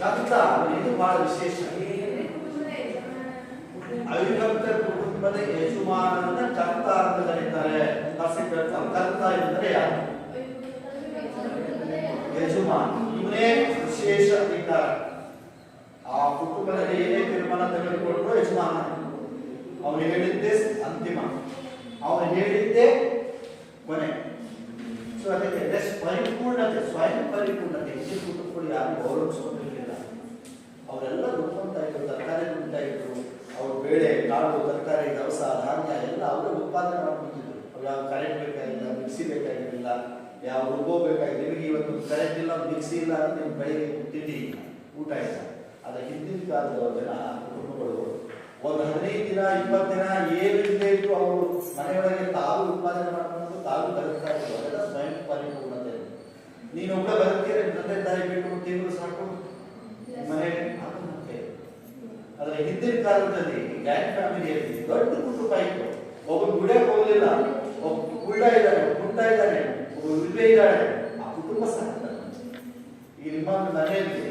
Speaker 2: ಕಂತ ಇದು ಬಹಳ ವಿಶೇಷ. ಅವಿಭಕ್ತ ಕುಟುಂಬದ ಯಜಮಾನನ ಕಂತ ಅಂತ ಕರೀತಾರೆ. ಕಂತ ಎಂದರೆ ಯಾರು? ಯಜಮಾನ. ಇವನೇ ವಿಶೇಷ ಅಧಿಕಾರ. ಆ ಕುಟುಂಬದಲ್ಲಿ ಏನೇ ತೀರ್ಮಾನ ತೆಗೆದುಕೊಂಡ್ರು ಯಜಮಾನ. ಅವನು ಹೇಳಿದ್ದೇ ಅಂತಿಮ, ಅವನು ಹೇಳಿದ್ದೇ ಕೊನೆ. ಸೊ ಅದಕ್ಕೆ ಪರಿಪೂರ್ಣತೆ, ಸ್ವಯಂ ಪರಿಪೂರ್ಣತೆ ಈ ಕುಟುಂಬಗಳು ಯಾರು ಗೌರವಿಸ್ಕೊಂಡಿರಲಿಲ್ಲ. ಅವರೆಲ್ಲ ದುಡ್ಕೊಂತಾ ಇದ್ರು, ತರಕಾರಿ ದುಡ್ತಾ ಇದ್ರು. ಅವ್ರು ಬೇಳೆ, ಕಾಳು, ತರಕಾರಿ, ದವಸ, ಧಾನ್ಯ ಎಲ್ಲ ಅವರೇ ಉತ್ಪಾದನೆ ಮಾಡ್ಬಿಟ್ಟಿದ್ರು. ಅವ್ರು ಯಾವ ಕರೆಂಟ್ ಬೇಕಾಗಿಲ್ಲ, ಮಿಕ್ಸಿ ಬೇಕಾಗಿರಲಿಲ್ಲ, ಯಾವ ರುಬ್ಬೋ ಬೇಕಾಗಿಲ್ಲ. ನಿಮಗೆ ಇವತ್ತು ಕರೆಂಟ್ ಇಲ್ಲ, ಮಿಕ್ಸಿ ಇಲ್ಲ ಅಂದ್ರೆ ನಿಮ್ಮ ಬೆಳಿಗ್ಗೆ ತಿಂಡಿ ಊಟ ಇಲ್ಲ. ಅದ್ರ ಹಿಂದಿನ ಕಾಲದ ಜನ ಕುಟುಂಬಗಳು ಒಂದು 15 ದಿನ 20 ದಿನ ಏನಿಲ್ಲದೆ ಇದ್ರು ಅವರು ಮನೆಯೊಳಗೆ ತಾವು ಉತ್ಪಾದನೆ ಮಾಡ್ಕೊಂಡು ತಾವು ಬದುಕ್ತಾ ಇದ್ರು. ಅದೆಲ್ಲ ಸ್ವಯಂ ಪರಿಪೂರ್ಣತೆ. ನೀನು ಒಬ್ಬ ಬದುಕಿದ್ರೆ ತಂದೆ ತಾಯಿ ಬಿಟ್ಟು ತಿಂಗಳು ಸಾಕು ಮನೆಗೆ ಆತ್ಮಹತ್ಯೆ. ಅದರ ಹಿಂದಿನ ಕಾಲದಲ್ಲಿ ಜಾಯಿಂಟ್ ಫ್ಯಾಮಿಲಿಯಲ್ಲಿ ದೊಡ್ಡ ಕುಟುಂಬ ಇತ್ತು. ಒಬ್ಬ ಗುಡಿಯಕ್ಕೆ ಹೋಗಲಿಲ್ಲ, ಒಬ್ಬ ಕುಳ್ಳ ಇದ್ದಾನೆ, ಕುಂಟ ಇದ್ದಾನೆ, ಒಬ್ಬ ವಿಲ್ವೆ ಇದ್ದಾಳೆ, ಆ ಕುಟುಂಬ ಸಾಕ್ತಾರೆ. ಈ ನಿಮ್ಮ ಮನೆಯಲ್ಲಿ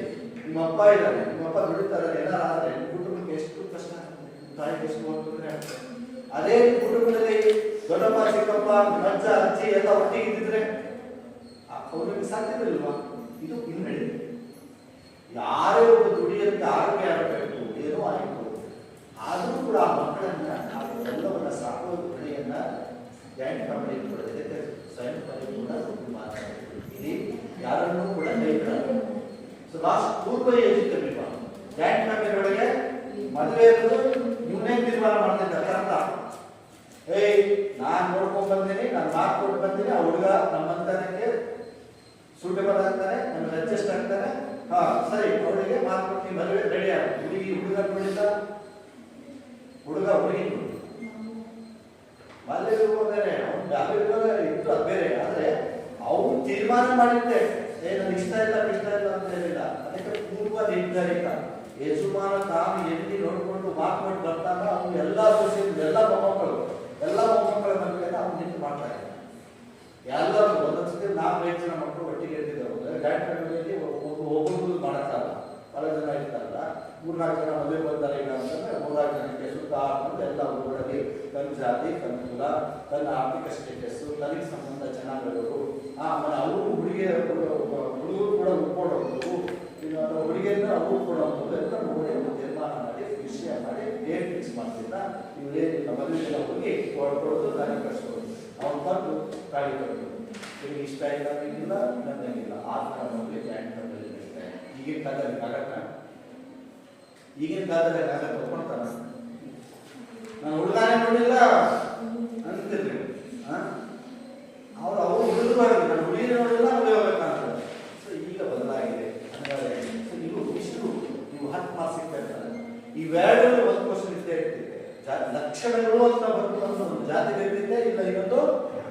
Speaker 2: ನಿಮ್ಮ ಅಪ್ಪ ಇದ್ದಾನೆ, ನಿಮ್ಮ ಅಪ್ಪ ದುಡಿತಾರೆ, ಏನಾದ್ರೆ ಕುಟುಂಬಕ್ಕೆ ಎಷ್ಟು ಕಷ್ಟ, ತಾಯಿಗೆ ಎಷ್ಟು ತೊಂದರೆ ಆಗ್ತದೆ. ಅದೇ ಕುಟುಂಬದಲ್ಲಿ ದೊಡ್ಡಪ್ಪ, ಚಿಕ್ಕಪ್ಪ, ಅಜ್ಜ, ಅಜ್ಜಿ ಎಲ್ಲ ಒಟ್ಟಿಗೆ ಇದ್ದಿದ್ರೆ ಅವ್ರಿಗೆ ಸಾಧ್ಯವಿಲ್ವಾ? ಇದು ಹಿನ್ನಡೆ. ಯಾರೇ ಒಬ್ಬ ದುಡಿಯೋದಕ್ಕೆ ಆರೋಗ್ಯ ಆಗಬೇಕು, ಏನೋ ಆಯಿತು, ಆದರೂ ಕೂಡ ಆ ಮಕ್ಕಳನ್ನ ಎಲ್ಲವನ್ನ ಸಾಕುವ ಬೆಳೆಯನ್ನ ಜಾಯಿಂಟ್ ಫ್ಯಾಮಿಲಿ ಕೊಡೋದಕ್ಕೆ ಸ್ವಯಂ ಪರಿಪೂರ್ಣ ಕುಟುಂಬ. ಇಲ್ಲಿ ಯಾರನ್ನೂ ಕೂಡ ಕೈ ಬಿಡಲ್ಲ. ಸೊ ಲಾಸ್ಟ್ ಪೂರ್ವ ಯೋಜಿತ ವಿವಾಹ ಜಾಯಿಂಟ್ ಫ್ಯಾಮಿಲಿ ಒಳಗೆ ಮದುವೆ ಇರೋದು ಇವನೇ ತೀರ್ಮಾನ ಮಾಡ್ತಿದ್ದ. ಕರ್ತ ನಾನ್ ನೋಡ್ಕೊಂಡ್ ಬಂದಿನಿ, ನಾನು ಮಾತು ಕೊಟ್ಟು ಬಂದಿನಿ, ಆ ಹುಡುಗ ನಮ್ಮಂತನಕ್ಕೆ ಸೂಟೇಬಲ್ ಆಗ್ತಾನೆ, ನಮ್ಗೆ ಅಡ್ಜಸ್ಟ್ ಆಗ್ತಾನೆ, ಹಾ ಸರಿ ಅವಳಿಗೆ ಮಾತು ಕೊಟ್ಟು ಮದುವೆ ರೆಡಿ ಆಗ. ಹುಡುಗ ನೋಡಿಲ್ಲ, ಹುಡುಗ ಹುಡುಗಿ ಮದುವೆ ಬೇರೆ, ಇತ್ತು ಅದು ಬೇರೆ. ಆದ್ರೆ ಅವ್ರು ತೀರ್ಮಾನ ಮಾಡಿದ್ದೆ, ನನ್ಗೆ ಇಷ್ಟ ಇಲ್ಲ ಅಂತ ಹೇಳಿಲ್ಲ. ಅದಕ್ಕೆ ಪೂರ್ವ ನಿರ್ಧಾರಿತ ಯಜಮಾನ ತಾನು ಎಲ್ಲಿ ನೋಡ್ಕೊಂಡು ಮಾತು ಕೊಟ್ಟು ಬರ್ತಾನ. ಅವ್ನು ಎಲ್ಲಾ ಎಲ್ಲ ಮೊಮ್ಮಕ್ಕಳ ಮಕ್ಕಳೆಲ್ಲ ಅವ್ನು ನಿಂತು ಮಾಡ್ತಾರೆ. ಎಲ್ಲರೂ ಒಂದೊಂದ್ಸತಿ 4-5 ಜನ ಮಕ್ಕಳು ಒಟ್ಟಿಗೆ ಇರ್ತಿದ್ದವರು. ಜಾಯಿಂಟ್ ಫ್ಯಾಮಿಲಿಯಲ್ಲಿ ಒಬ್ಬೊಬ್ಬರು ಮಾಡಕ್ಕಾಗಲ್ಲ, ಬಹಳ ಜನ ಇರ್ತಾರಲ್ಲ. 3-4 ಜನ ಮದುವೆ ಬಂದಾರೆ ಈಗ ಅಂತಂದ್ರೆ 3-4 ಜನಕ್ಕೆ ಸುತ್ತ ಹಾಕೊಂಡು ಎಲ್ಲ ಊರಲ್ಲಿ ತನ್ನ ಜಾತಿ, ತನ್ನ ಕುಲ, ತನ್ನ ಆರ್ಥಿಕ ಸ್ಟೇಟಸ್, ತನಗೆ ಸಂಬಂಧ ಚೆನ್ನಾಗಿರೋರು, ಆಮೇಲೆ ಅವರು ಹುಡುಗರು ಕೂಡ ಉಟ್ಕೊಳ್ಳೋದು, ಹುಡುಗಿಯನ್ನ ಅವರು ಕೂಡ ಎಲ್ಲ ನೋಡಿ ತೀರ್ಮಾನ ಮಾಡಿ ವಿಷಯ ಮಾಡಿ ಡೇಟ್ ಫಿಕ್ಸ್ ಮಾಡ್ತಿದ್ದ.
Speaker 3: ಇವರೇನಿಲ್ಲ ಮದುವೆಗೆಲ್ಲ ಹೋಗಿ ಹೊಡ್ಕೊಡೋದು ತಾಳಿ ಕಟ್ಸ್ಕೊಡೋದು ಅವ್ನು ಬಂದು ತಾಳಿ ಕಟ್ಟೋದು ಇವ್ರಿಗೆ ಇಷ್ಟ ಇಲ್ಲ ಇಲ್ಲ ನನ್ನಂಗಿಲ್ಲ ಆ ಥರ ಮದುವೆ ಜಾಯಿಂಟ್ ಫ್ಯಾಮಿಲಿ ನಡೀತಾ ಇದೆ. ಈಗಿನ ಕಾಲದಲ್ಲಿ ಆಗತ್ತ ಈಗಿನ ಕಾಲದಲ್ಲಿ ಆಗತ್ತ ಒಪ್ಕೊಳ್ತಾರ ನಾನು ಹುಡುಗಾನೆ ನೋಡಿಲ್ಲ ಅಂತಿರ್ಲಿ ಅವ್ರು ಹುಡುಗರು ನಾನು ಹುಡುಗಿನ ನೋಡಿಲ್ಲ ಮದುವೆ ಹೋಗ್ಬೇಕಂತ. ಸೊ ಈಗ ಬದಲಾಗಿದೆ ಅನಿವಾರ್ಯ. ಸೊ ನೀವು ಇಷ್ಟು ನೀವು 10 ಮಾರ್ಕ್ಸ್ ಸಿಗ್ತಾ ಇರ್ತಾರೆ ಇವೆರಡರಲ್ಲಿ ಒಂದು ಕ್ವಶನ್ ಇದ್ದೇ ಇರ್ತಿದೆ. ಲಕ್ಷಣಗಳು ಅಂತ ಬಂದು ಒಂದು ಜಾತಿ ಇರ್ತಿದ್ದೆ ಇಲ್ಲ ಇನ್ನೊಂದು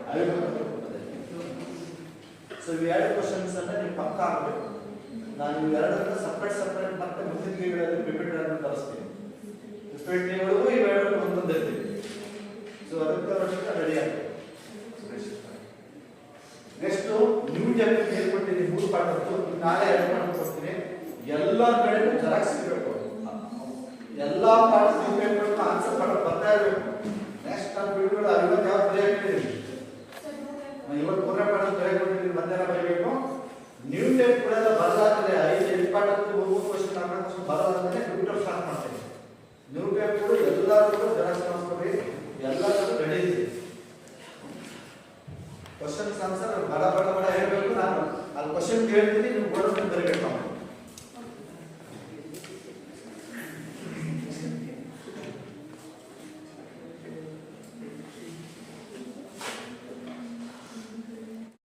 Speaker 3: ಅವಿಭಕ್ತ ಬರ್ತದೆ. ಸೊ ಇವೆರಡು ಕ್ವಶನ್ಸ್ ಅನ್ನ ನೀವು ಪಕ್ಕ ಆಗಬೇಕು. ನಾನು ಇವೆರಡನ್ನ ಸಪ್ರೇಟ್ ಮತ್ತೆ ಮುಂದಿನ ಲೀವ್ಗಳಲ್ಲಿ ಪಿಪಿಟಿಗಳನ್ನು ತರಿಸ್ತೀನಿ. ಪಿಪಿಟಿಗಳಿಗೂ ಇವೆರಡು ಒಂದೊಂದು ಇರ್ತೀವಿ. ಸೊ ಅದಕ್ಕೆ ರೆಡಿ ಆಗ್ತದೆ. ನೆಕ್ಸ್ಟ್ ನ್ಯೂ ಜಾಬ್ಗೆ ಹೇಳ್ಕೊಟ್ಟಿದ್ದೀನಿ 3 ಪಾಠ ನಾಳೆ 2 ಪಾಠ ಕೊಡ್ತೀನಿ. ಎಲ್ಲ ಕಡೆ ಜೆರಾಕ್ಸ್ ಇರಬೇಕು. ಎಲ್ಲ ಪಾಠ